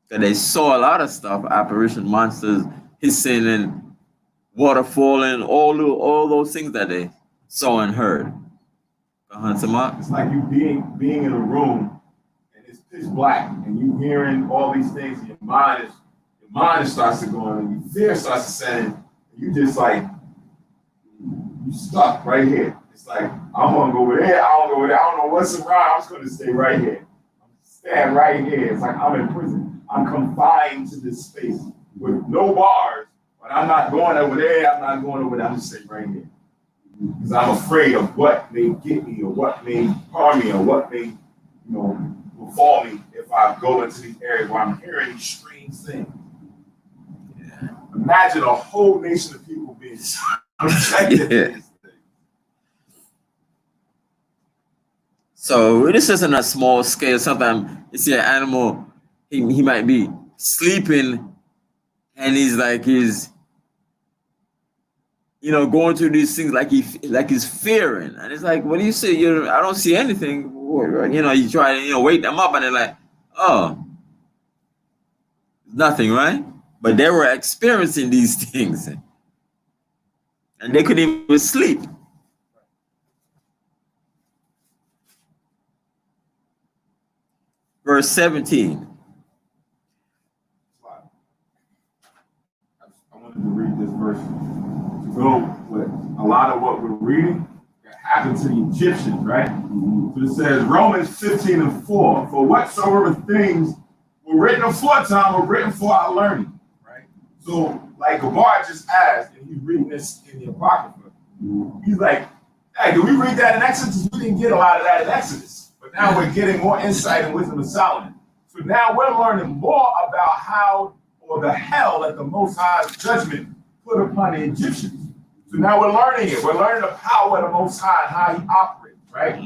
Because they saw a lot of stuff, apparition, monsters, hissing and water falling, all those things that they saw and heard. It's like you being in a room and it's pitch black and you hearing all these things, and your mind starts to go on and your fear starts to set in, and you just like you stuck right here. It's like, I'm gonna go over there, I don't go over there, I don't know what's around, I'm just gonna stay right here. I'm stand right here. It's like I'm in prison. I'm confined to this space with no bars, but I'm not going over there, I'm not going over there, I'm just staying right here. Because I'm afraid of what may get me or what may harm me or what may, befall me if I go into these areas where I'm hearing these strange things. Yeah. Imagine a whole nation of people being subjected to this. So this isn't a small scale. Sometimes you see an animal, he might be sleeping and he's going through these things like he's fearing. And it's like, what do you say? I don't see anything. You try to wake them up and they're like, oh, nothing, right? But they were experiencing these things and they couldn't even sleep. Verse 17. I wanted to read this verse to go with a lot of what we're reading that happened to the Egyptians, right? So it says, Romans 15:4, for whatsoever things were written aforetime were written for our learning, right? So, like Gabar just asked, and he's reading this in the Apocrypha, he's like, hey, did we read that in Exodus? We didn't get a lot of that in Exodus. But now we're getting more insight and wisdom of Solomon. So now we're learning more about how, or the hell that the Most High's judgment put upon the Egyptians. So now we're learning it. We're learning the power of the Most High and how he operates, right?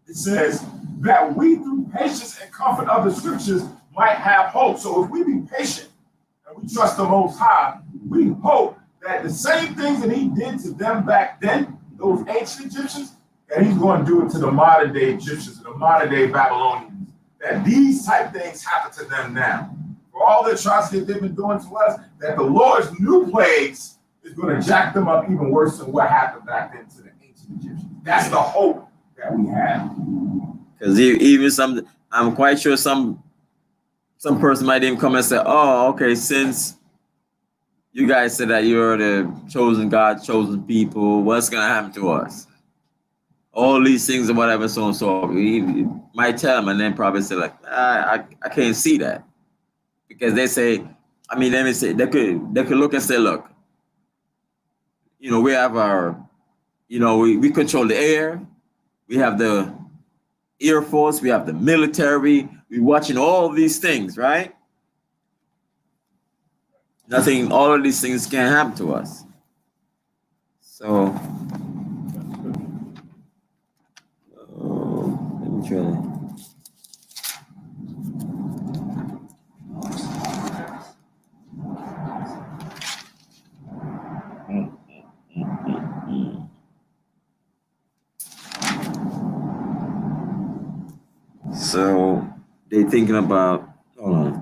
It says that we, through patience and comfort of the scriptures, might have hope. So if we be patient and we trust the Most High, we hope that the same things that he did to them back then, those ancient Egyptians, that he's going to do it to the modern day Egyptians, the modern day Babylonians, that these type things happen to them now. For all the atrocities they've been doing to us, that the Lord's new plagues is going to jack them up even worse than what happened back then to the ancient Egyptians. That's the hope that we have. Because even I'm quite sure some person might even come and say, oh, okay, since you guys said that you're the chosen God, chosen people, what's going to happen to us? All these things or whatever, so and so. We might tell them and then probably say like, I can't see that. Because they say, let me say, they could look and say, look, we have our, we control the air, we have the Air Force, we have the military, we're watching all these things, right? Nothing, all of these things can happen to us. So, let me try to. So they thinking about, hold on.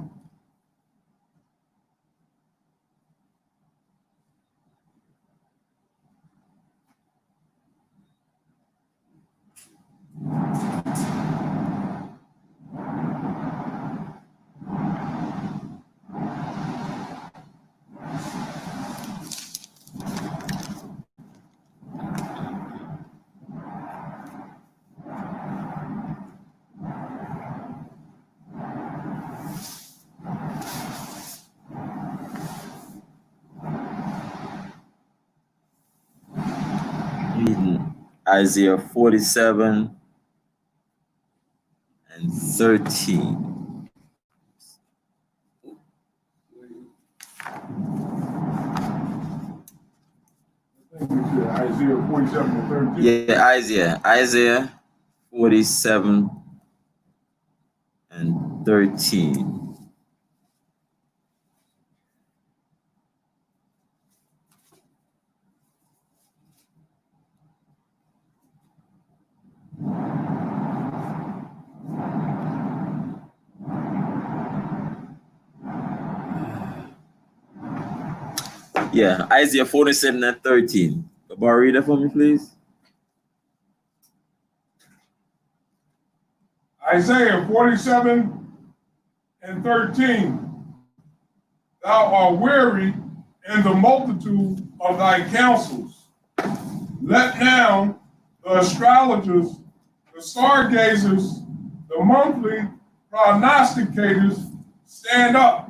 Reading Isaiah 47 and 13. I think we said Isaiah 47 and 13. Yeah, Isaiah 47 and 13. Yeah, Isaiah 47 and 13. Gabar, read that for me, please. Isaiah 47 and 13. Thou art weary in the multitude of thy counsels. Let now the astrologers, the stargazers, the monthly prognosticators stand up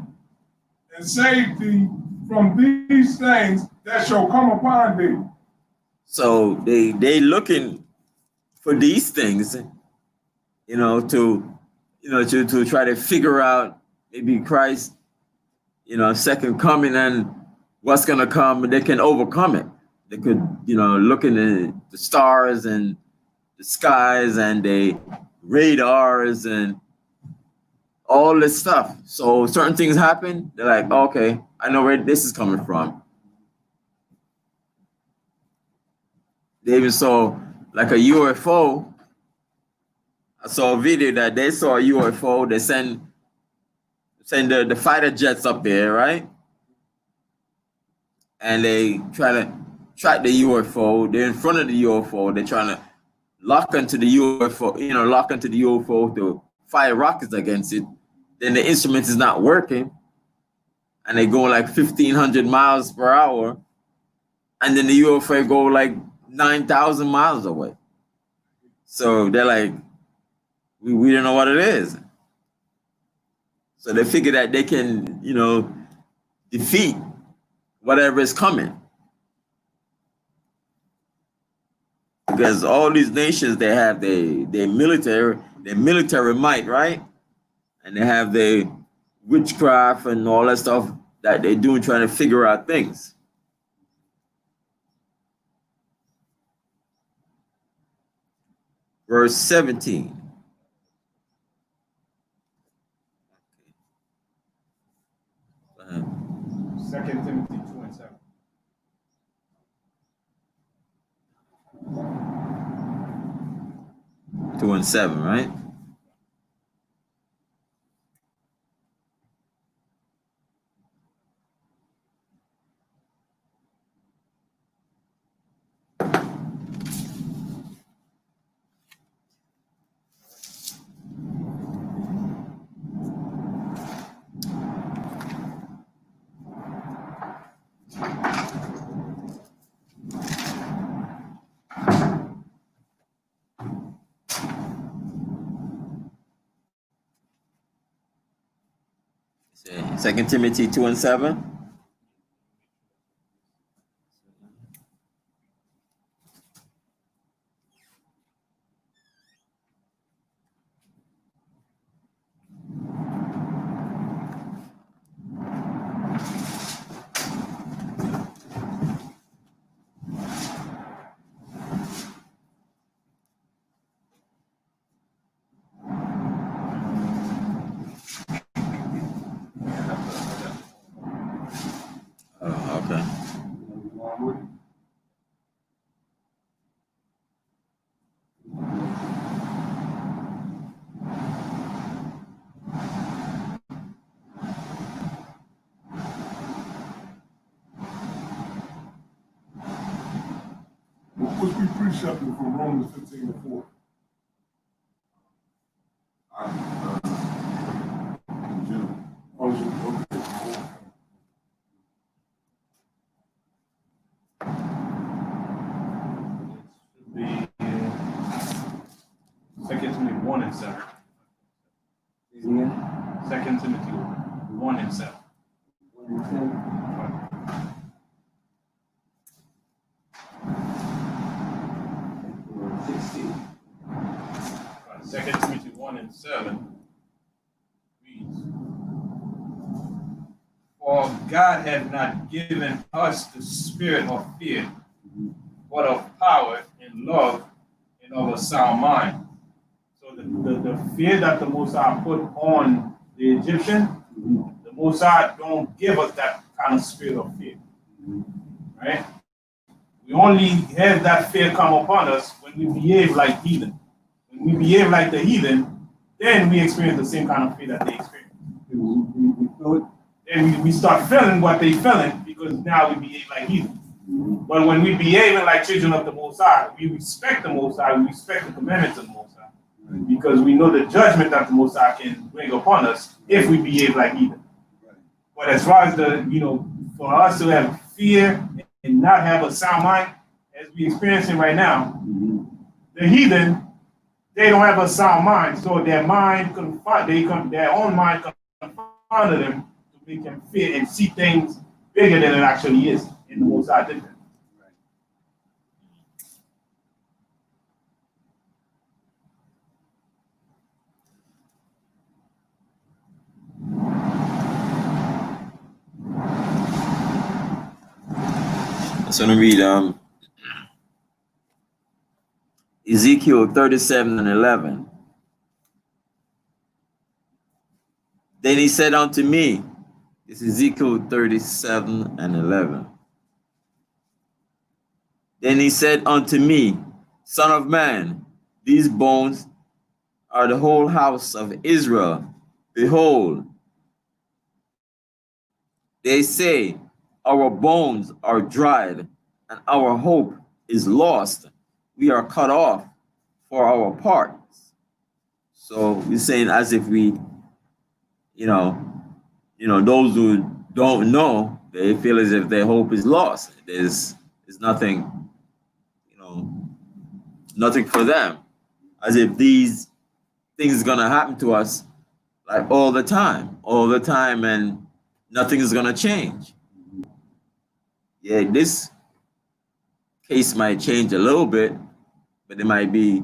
and save thee from these things that shall come upon thee. So they looking for these things, to try to figure out maybe Christ, second coming and what's gonna come, and they can overcome it. They could, look in the stars and the skies and the radars and all this stuff. So certain things happen, they're like, okay, I know where this is coming from. They even saw like a UFO. I saw a video that they saw a UFO. They send the fighter jets up there, right? And they try to track the UFO. They're in front of the UFO. They're trying to lock into the UFO to fire rockets against it. Then the instrument is not working, and they go like 1,500 miles per hour, and then the UFO go like 9,000 miles away. So they're like, we don't know what it is. So they figure that they can, defeat whatever is coming. Because all these nations, they have their military might, right? And they have their witchcraft and all that stuff that they do trying to figure out things. Verse 17. Second Timothy 2 and 7. 2 and 7, right? Second Timothy 2 and 7. was we precepted from Romans 15:4? Oh, okay. The 2 Timothy 1 and 7. 2 Timothy 1 and 7. 2 Timothy 1 and 7 reads, For God hath not given us the spirit of fear, but of power and love and of a sound mind. So the fear that the Most High put on the Egyptian, the Most High don't give us that kind of spirit of fear. Right? We only have that fear come upon us when we behave like heathen. When we behave like the heathen, then we experience the same kind of fear that they experience. Then we start feeling what they feeling because now we behave like heathen. But when we behave like children of the Most High, we respect the Most High, we respect the commandments of the Most High, because we know the judgment that the Most High can bring upon us if we behave like heathen. But as far as for us to have fear and not have a sound mind, as we experiencing right now, the heathen, they don't have a sound mind, so their mind their own mind confound them to make them fear and see things bigger than it actually is. And the Most High did that. So I'm going to read Ezekiel 37 and 11. Then he said unto me, it's Ezekiel 37 and 11. Then he said unto me, Son of man, these bones are the whole house of Israel. Behold, they say, our bones are dried, and our hope is lost. We are cut off for our parts. So we're saying as if we, those who don't know, they feel as if their hope is lost. There's nothing, nothing for them. As if these things are gonna happen to us like all the time, and nothing is gonna change. Yeah, this case might change a little bit, but it might be,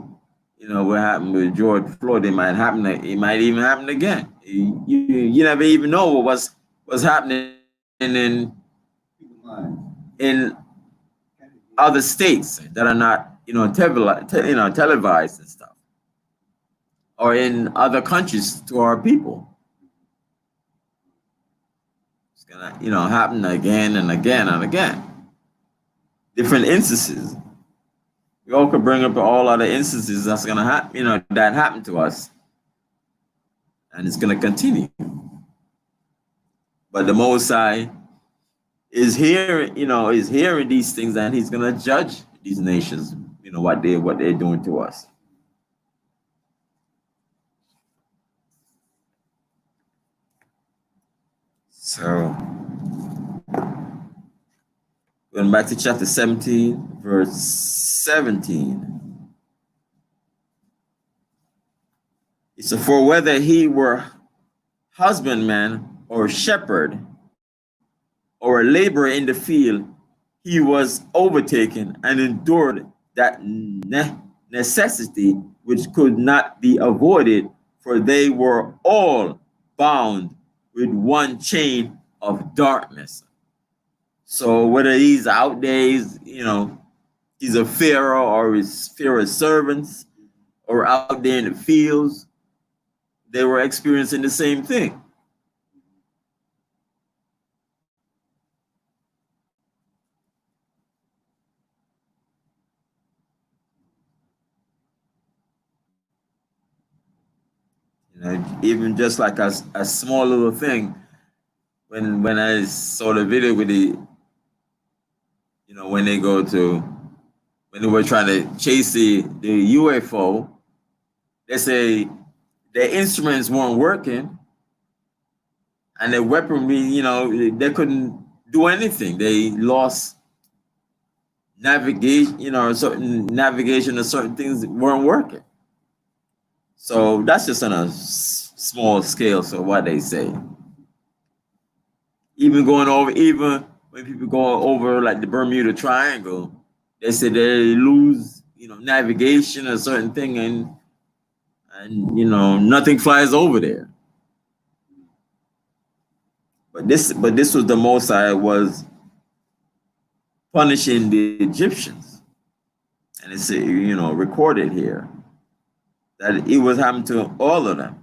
what happened with George Floyd. It might even happen again. You never even know what's happening in other states that are not, televised and stuff, or in other countries to our people. It's gonna, happen again and again and again. Different instances. We all could bring up all other instances that's gonna happen, that happened to us, and it's gonna continue. But the Most High is hearing these things, and He's gonna judge these nations, what they're doing to us. So, going back to chapter 17, verse 17. It said, for whether he were husbandman or shepherd or a laborer in the field, he was overtaken and endured that necessity which could not be avoided, for they were all bound with one chain of darkness. So whether he's out there, he's a Pharaoh or his Pharaoh's servants, or out there in the fields, they were experiencing the same thing. Even just like a small little thing, when I saw the video with the, when they go to, when they were trying to chase the UFO, they say their instruments weren't working and their weaponry, you know, they couldn't do anything. They lost navigation, you know, certain navigation of certain things weren't working. So that's just on a small scale. So what they say, even when people go over like the Bermuda Triangle, they say they lose, you know, navigation or certain thing, and you know nothing flies over there. But this was the Most High was punishing the Egyptians, and it's, you know, recorded here that it was happening to all of them.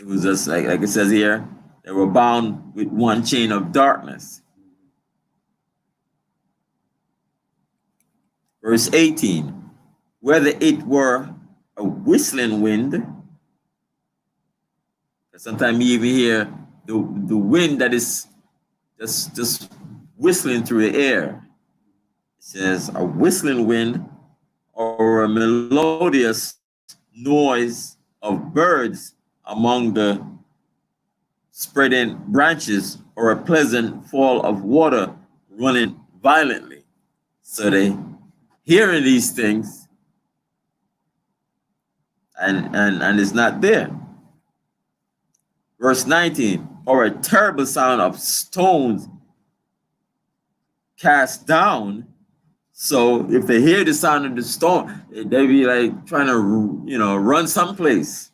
It was just like it says here, they were bound with one chain of darkness. Verse 18, whether it were a whistling wind, sometimes you even hear the wind that is just whistling through the air. It says a whistling wind or a melodious noise of birds among the spreading branches, or a pleasant fall of water running violently. So they hearing these things and it's not there. Verse 19, or a terrible sound of stones cast down. So if they hear the sound of the stone, they be like trying to, you know, run someplace,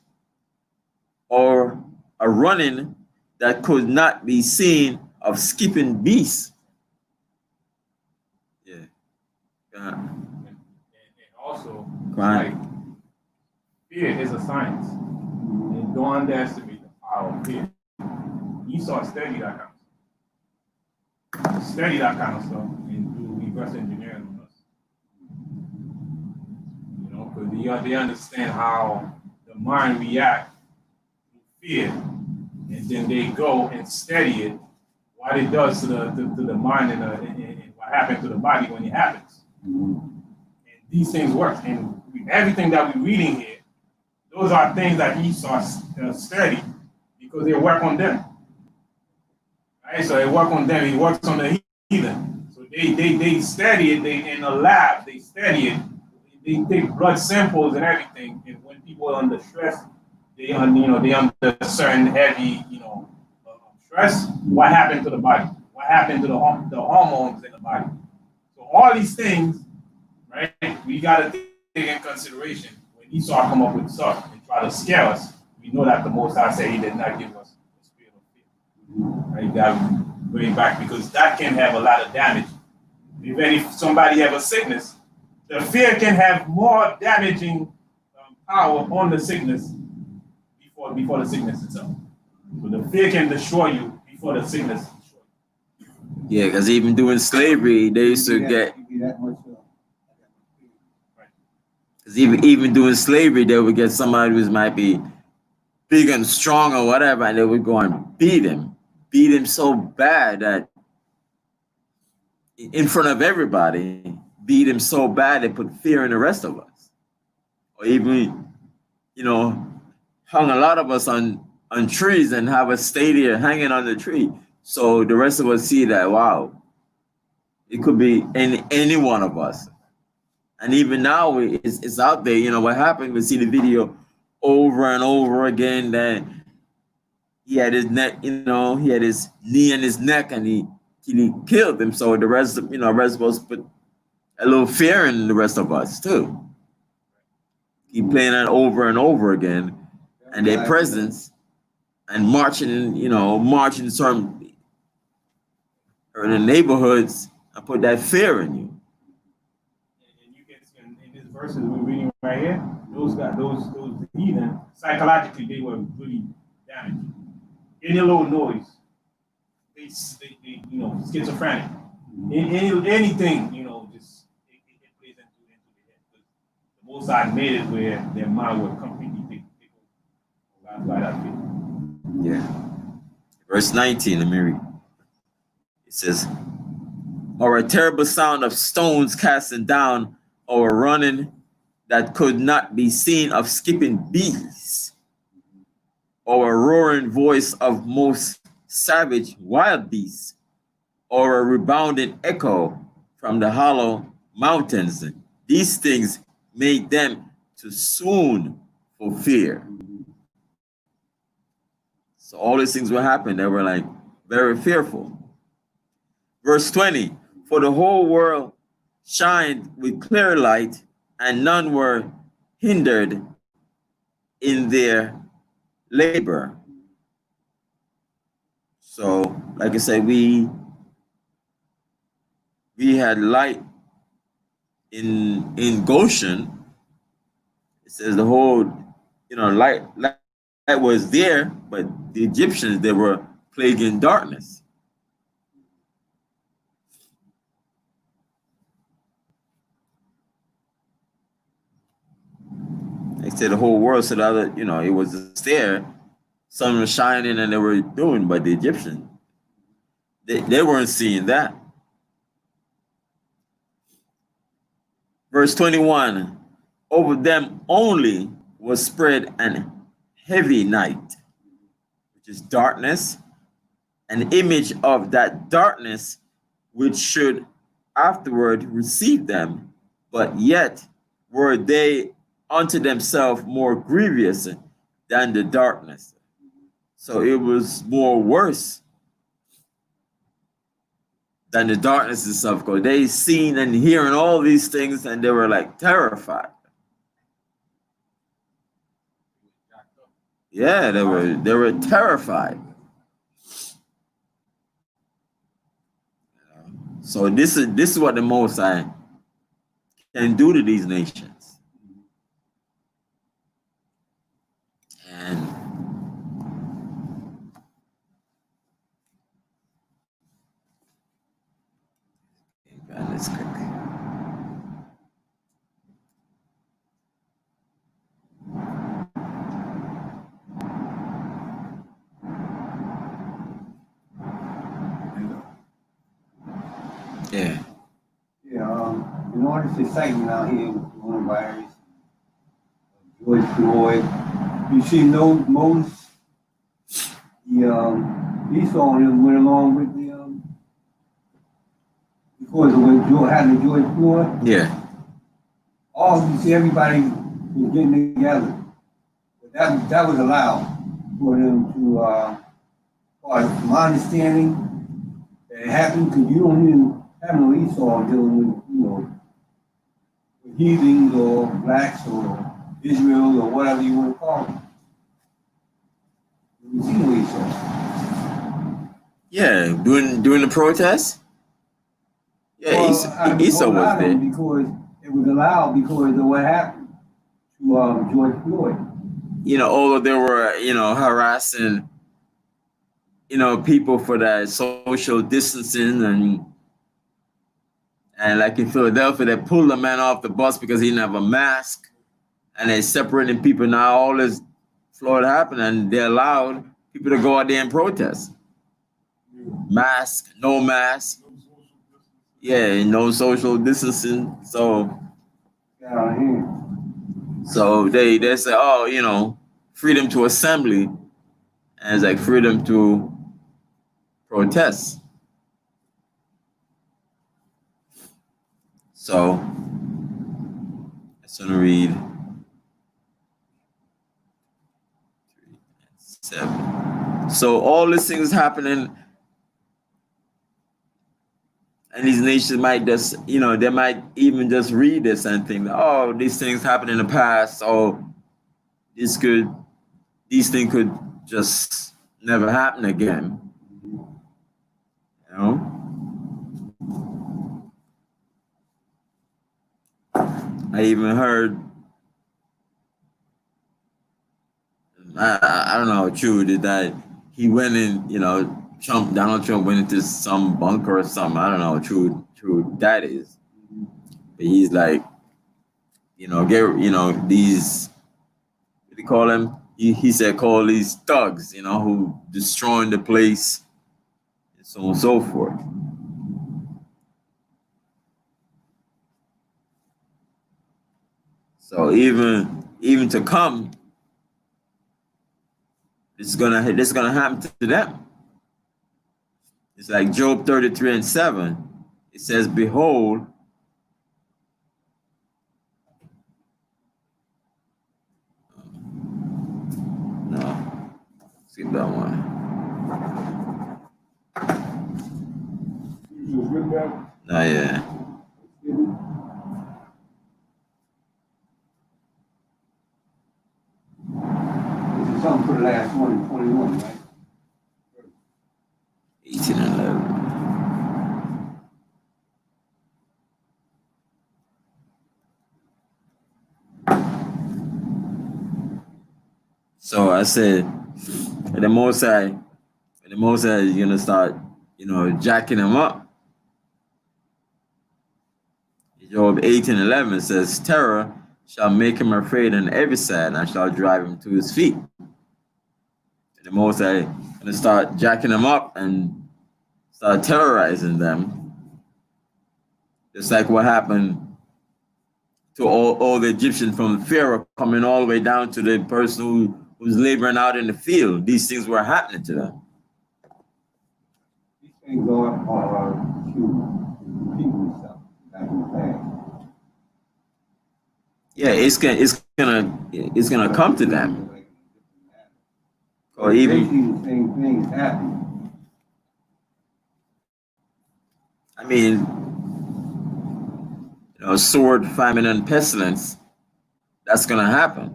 or a running that could not be seen of skipping beasts. Yeah. And also, Right. like, fear is a science. And don't underestimate the power of fear. Esau studied that kind of stuff. Study that kind of stuff and do reverse engineering on us. You know, because they understand how the mind reacts to fear, and then they go and study it, what it does to the mind and what happens to the body when it happens. And these things work. And everything that we're reading here, those are things that Esau studied because they work on them. Right? So they work on them. He works on the heathen. So they study it. They in the lab. They study it. They take blood samples and everything. And when people are under stress, they under certain heavy stress. What happened to the body? What happened to the hormones in the body? So all these things, right? We got to take in consideration when Esau come up with stuff and try to scare us. We know that the Most High said He did not give us the spirit of fear. Right? That bring back, because that can have a lot of damage. If somebody have a sickness, the fear can have more damaging power on the sickness before the sickness itself. So the fear can destroy you before the sickness destroys you. Yeah, because even during slavery, they used to get. Because even during slavery, they would get somebody who might be big and strong or whatever, and they would go and beat him so bad that in front of everybody, beat him so bad they put fear in the rest of us. Or even, hung a lot of us on trees and have us stay there hanging on the tree. So the rest of us see that, wow, it could be any one of us. And even now it's out there. What happened, we see the video over and over again that he had his neck, he had his knee in his neck and he killed him. So the rest of us put a little fear in the rest of us too. Keep playing that over and over again, and their presence and marching some in the neighborhoods and put that fear in you. And you can see in these verses we're reading right here, those heathen, psychologically they were really damaged. Any little noise, they schizophrenic. Anything, just it plays into the head. The Most High made it where their mind would completely take over by that fear. Yeah. Verse 19, let me read. It says, or a terrible sound of stones casting down, or running that could not be seen of skipping bees, or a roaring voice of most savage wild beasts, or a rebounding echo from the hollow mountains. These things made them to swoon for fear. So all these things will happen. They were like very fearful. Verse 20, for the whole world shined with clear light, and none were hindered in their labor. So, like I said, we had light in Goshen. It says the whole, light was there, but the Egyptians, they were plagued in darkness. They said the whole world said that, it was just there. Sun was shining and they were doing, but the Egyptians, they weren't seeing that. Verse 21, over them only was spread an heavy night, which is darkness, an image of that darkness which should afterward receive them, but yet were they unto themselves more grievous than the darkness. So it was more worse than the darkness itself, because they seen and hearing all these things and they were like terrified. Yeah, they were terrified. So this is what the Most High can do to these nations. And let's click. Yeah. Yeah, in order to excitement out here with coronavirus, George Floyd, you see Moses, Esau and them went along with the, because of what happened to George Floyd. Yeah. You see everybody was getting together. But that was allowed for them to, from my understanding, that it happened because you don't even have no Esau dealing with, with heathens or blacks or Israel or whatever you want to call them. You see no Esau. Yeah, during the protest. Yeah, Well, Esau was there. Because it was allowed because of what happened to George Floyd. Although they were, harassing, people for that social distancing and like in Philadelphia, they pulled a man off the bus because he didn't have a mask, and they separating people. Now all this Florida happened, and they allowed people to go out there and protest. Mask, no mask. Yeah, no social distancing. So they say, freedom to assembly, and it's like freedom to protest. So I'm going to read 7. So all these things happening, and these nations might just, they might even just read this and think, oh, these things happened in the past, so these things could just never happen again. I even heard, I don't know how true it is, that he went in, Donald Trump went into some bunker or something. I don't know how true that is. But he's like, these, what do you call them? He said, call these thugs, who destroying the place, and so on and so forth. So even to come, this is gonna happen to them. It's like Job 33:7. It says, "Behold, no, skip that one. You just with that? No, yeah, This is something for the last one in 21, right? 18 and 11. So I said, the Most High is gonna start, jacking him up. Job 18:11 says, "Terror shall make him afraid on every side, and shall drive him to his feet." And the Most High gonna start jacking them up and start terrorizing them, just like what happened to all the Egyptians, from Pharaoh coming all the way down to the person who was laboring out in the field. These things were happening to them. These things are true. People stuff back in the past. Yeah, it's gonna come to them. Or even, basically the same things happen. I mean, sword, famine, and pestilence. That's gonna happen.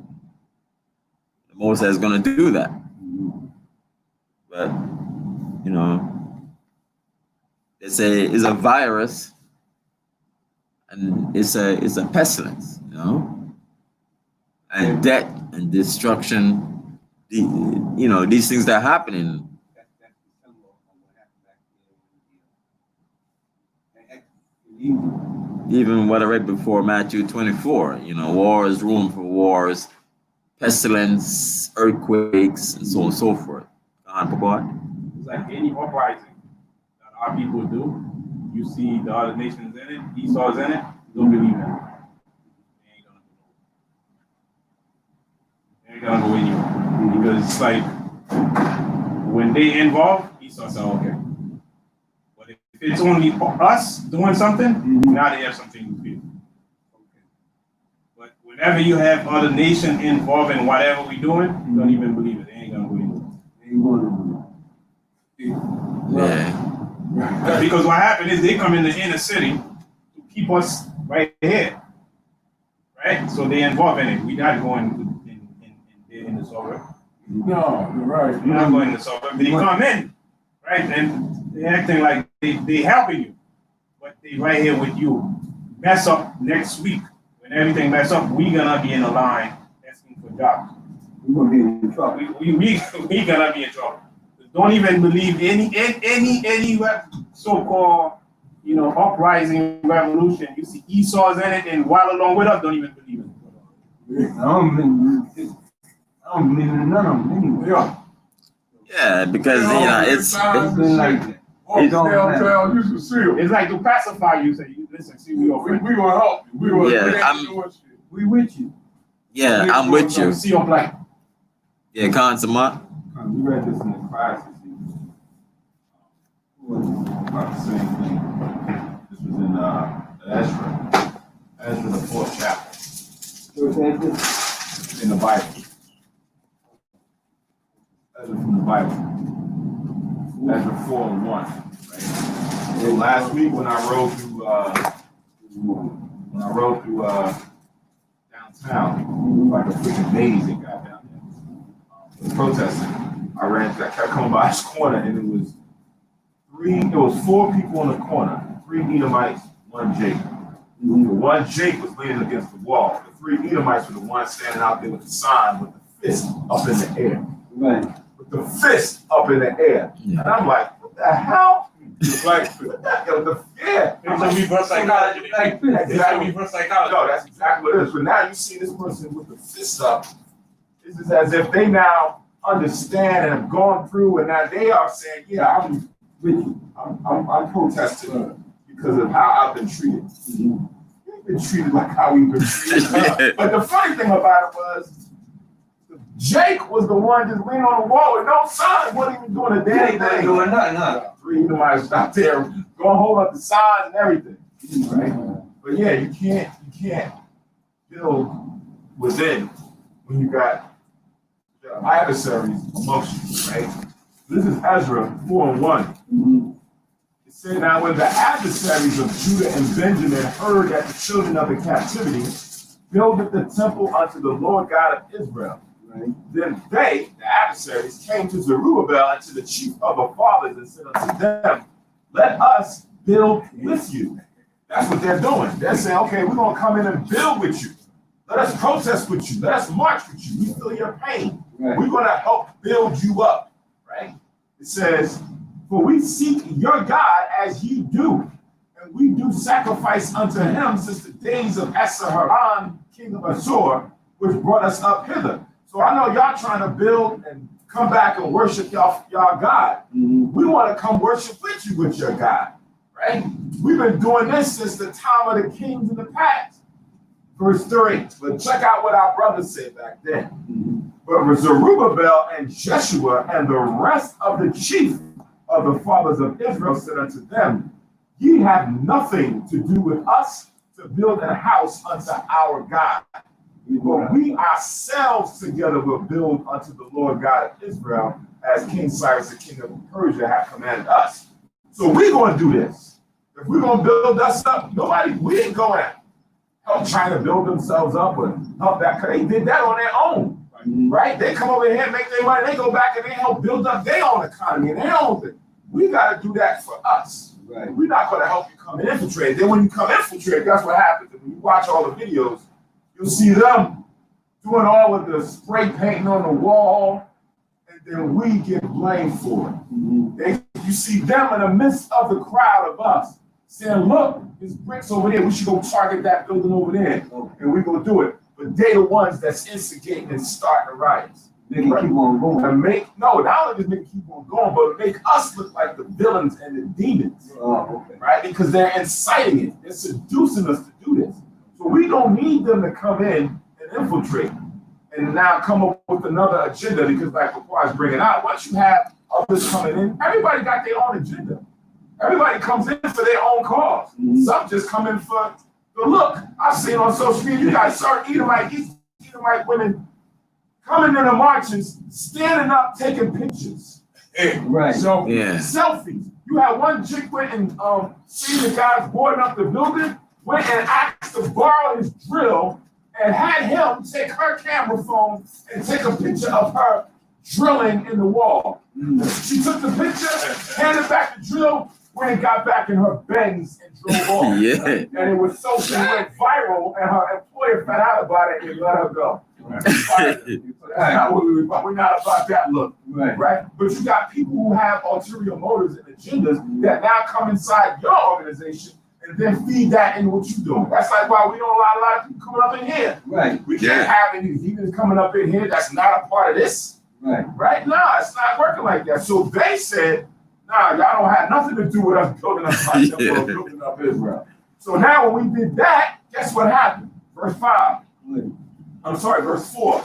The Most High is gonna do that. But it's a virus, and it's a pestilence, and death and destruction. These things that are happening. That's the symbol of what happened back then. Even what I read before, Matthew 24. Wars, room for wars, pestilence, earthquakes, and so on and so forth. It's like any uprising that our people do. You see the other nations in it, Esau's in it, don't believe in it. They ain't gonna go anywhere. Because it's like when they involve, Esau said, okay. But if it's only us doing something, now they have something to do. But whenever you have other nations involved in whatever we're doing, don't even believe it. They ain't gonna go anywhere. Yeah. Because what happened is they come in the inner city to keep us right here. Right? So they involved in it. We're not going in the suburb. No, you're right. We're not going in the suburb. They come in, right? And they acting like they helping you. But they right here with you. Mess up next week. When everything mess up, we gonna be in a line asking for jobs. We're gonna be in trouble. We gonna be in trouble. Don't even believe any so-called, uprising revolution. You see Esau's in it, and while along with us, don't even believe it. I don't believe in none of them anyway. Yeah, because it's been like that. It's like to pacify you. Say, listen, see, we gonna help you. We with you. Yeah, I'm with you. See your plight. Yeah, Consummate. We read this in the class this evening. About the same thing. This was in Ezra, the 4th chapter in the Bible. Ezra from the Bible. Ezra 4:1. Right? So last week when I rode through downtown, like a freaking maze it got down there. Protesting. I kept coming by this corner, and it was 4 people on the corner, 3 Edomites, 1 Jake. The 1 Jake was leaning against the wall. The 3 Edomites were the ones standing out there with the sign with the fist up in the air. Right. With the fist up in the air. Yeah. And I'm like, what the hell? Like, yeah. It's a reverse psychology. It's a reverse psychology. No, that's exactly what it is. But now you see this person with the fist up. This is as if they now understand and have gone through, and now they are saying, yeah, I'm with you. I'm protesting because of how I've been treated. You we've been treated like how we've been treated. But the funny thing about it was, Jake was the one just leaning on the wall with no sign, wasn't even doing a damn thing. Doing nothing, huh? Three Edomites out there going hold up the signs and everything, right? But yeah, you can't build within when you got the adversaries amongst you, right? This is Ezra 4:1. It said, now when the adversaries of Judah and Benjamin heard that the children of the captivity builded the temple unto the Lord God of Israel, then they, the adversaries, came to Zerubbabel and to the chief of the fathers and said unto them, let us build with you. That's what they're doing. They're saying, okay, we're going to come in and build with you. Let us protest with you. Let us march with you. We feel your pain. We're going to help build you up, right? It says, for we seek your God as ye do, and we do sacrifice unto him since the days of Esarhaddon, king of Assur, which brought us up hither. So I know y'all trying to build and come back and worship y'all God. We want to come worship with you with your God, right? We've been doing this since the time of the kings in the past. Verse 3, but check out what our brothers said back then. But Zerubbabel and Jeshua and the rest of the chief of the fathers of Israel said unto them, ye have nothing to do with us to build a house unto our God. But we ourselves together will build unto the Lord God of Israel, as King Cyrus, the king of Persia, have commanded us. So we're going to do this. If we're going to build us up, we didn't go and help trying to build themselves up or help that, because they did that on their own, right? They come over here and make their money, they go back and they help build up their own economy and their own thing. We got to do that for us. Right. We're not going to help you come and infiltrate. Then when you come infiltrate, that's what happens. And when you watch all the videos, you'll see them doing all of the spray painting on the wall, and then we get blamed for it. You see them in the midst of the crowd of us saying, look, there's bricks over there. We should go target that building over there, and we're going to do it. But they the ones that's instigating and starting the riots. They can keep on going. And not only just make it keep on going, but make us look like the villains and the demons, right? Because they're inciting it. They're seducing us to do this. So we don't need them to come in and infiltrate and now come up with another agenda, because like before I was bringing out, once you have others coming in, everybody got their own agenda. Everybody comes in for their own cause. Some just come in for the look. I've seen on social media, you got certain Edomite women coming in the marches, standing up, taking pictures. Right. So selfies. You had one chick went and seen the guys boarding up the building, went and asked to borrow his drill and had him take her camera phone and take a picture of her drilling in the wall. She took the picture, handed back the drill, went and got back in her Benz and drove off. And it was so, she went viral, and her employer found out about it and let her go. We're not about that look, right? But you got people who have ulterior motives and agendas that now come inside your organization and then feed that into what you're doing. That's like why we don't allow a lot of people coming up in here. Right. We can't have any heathens coming up in here that's not a part of this. Right? Nah, it's not working like that. So they said, nah, y'all don't have nothing to do with us building up or building up Israel. So now when we did that, guess what happened? Verse 5. Verse 4.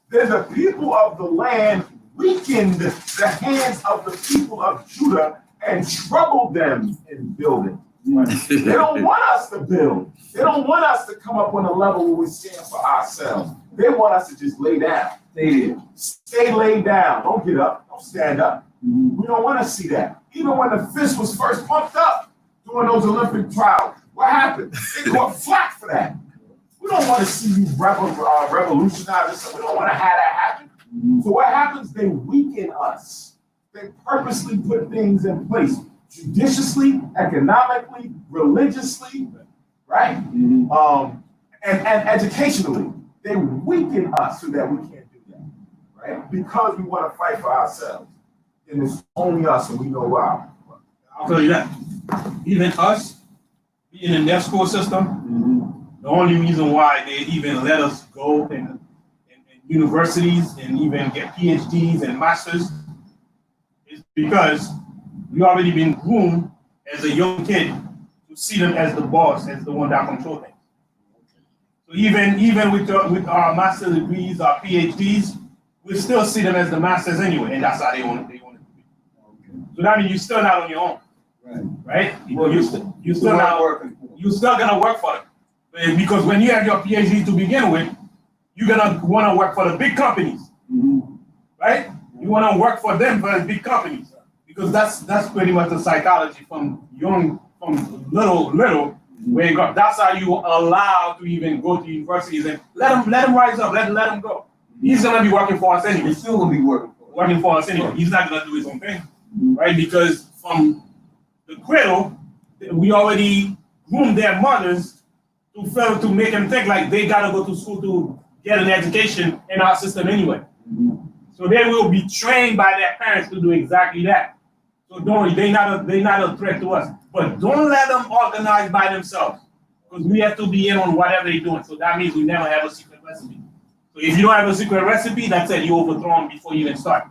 Then the people of the land weakened the hands of the people of Judah and troubled them in building. They don't want us to build. They don't want us to come up on a level where we stand for ourselves. They want us to just lay down. Stay laid down. Don't get up. Don't stand up. We don't want to see that. Even when the fist was first pumped up during those Olympic trials, what happened? They caught flack for that. We don't want to see you revolutionize this. We don't want to have that happen. So what happens? They weaken us. They purposely put things in place, judiciously, economically, religiously, right? And educationally. They weaken us so that we can't do that, right? Because we want to fight for ourselves. And it's only us, and we know why. I'll tell you that. Even us, being in their school system, the only reason why they even let us go in universities and even get PhDs and masters is because we already been groomed as a young kid to see them as the boss, as the one that controls things. So even with our master's degrees, our PhDs, we still see them as the masters anyway, and that's how they want it to be. So that means you're still not on your own, right? You're still not working. You're still gonna work for them, because when you have your PhD to begin with, you're gonna want to work for the big companies, right? You want to work for them, for the big companies, because that's pretty much the psychology from little. Where you go. That's how you allow to even go to universities and let him rise up, let him go. He's gonna be working for us anyway. He's still gonna be working for us anyway. He's not gonna do his own thing, right? Because from the cradle, we already groomed their mothers to make them think like they gotta go to school to get an education in our system anyway. So they will be trained by their parents to do exactly that. So they're not a threat to us. But don't let them organize by themselves, because we have to be in on whatever they're doing. So that means we never have a secret recipe. So if you don't have a secret recipe, that's it. You overthrow them before you even start.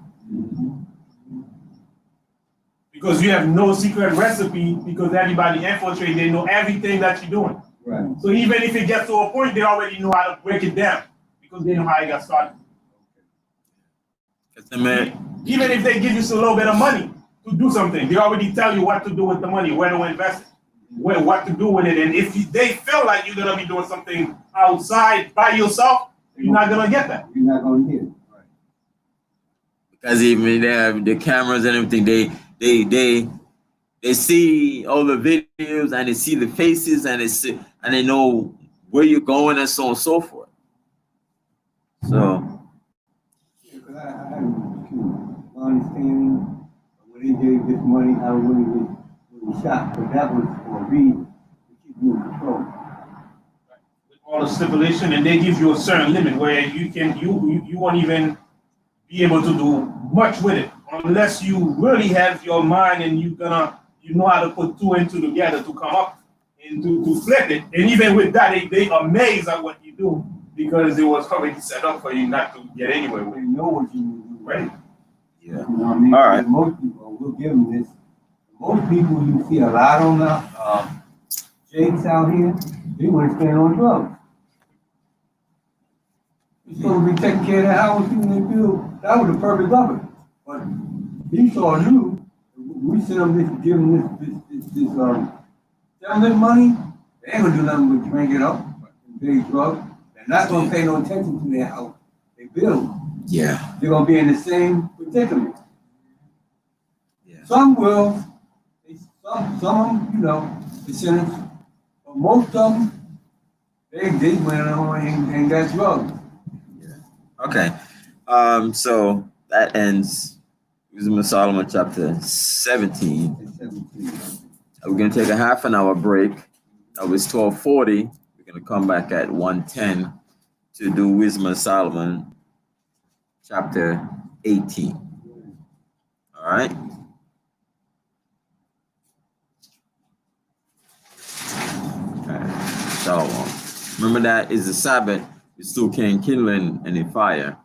Because you have no secret recipe, because everybody infiltrates, they know everything that you're doing. Right. So even if it gets to a point, they already know how to break it down, because they know how it got started. Even if they give you a little bit of money to do something, they already tell you what to do with the money, where to invest it, what to do with it. And if they feel like you're gonna be doing something outside by yourself, you're not gonna get that. You're not gonna get it. Right. Because even they have the cameras and everything, they see all the videos and they see the faces and they know where you're going and so on and so forth. So Yeah, because I had my understanding when they gave this money, how when he was shot, but that was for a reason to keep you in control. All the stipulation, and they give you a certain limit where you won't even be able to do much with it unless you really have your mind and you know how to put two and two together to come up and to flip it. And even with that, they amazed at what you do, because it was already set up for you not to get anywhere with They it. know what you do. Right. yeah. You know what I mean? All right. Most people will give them this. Most people you see a lot on the jakes out here, they want to spend on drugs. You're supposed to be taking care of the house and they feel that was the purpose of it. But Esau knew we sent them this, give them this settlement money, they ain't gonna do nothing but drink it up and pay drugs. They're not gonna pay no attention to their house. They build. Yeah. They're gonna be in the same predicament. Yeah. Some will, some of them, you know, the sinners, but most of them, they went on and got drugs. Okay. So that ends Wisdom of Solomon chapter 17. We're gonna take a half an hour break. It was 12:40. We're gonna come back at 1:10 to do Wisdom of Solomon chapter 18. All right. Okay. Shalom. Remember that is the Sabbath. You still can't kindle any fire.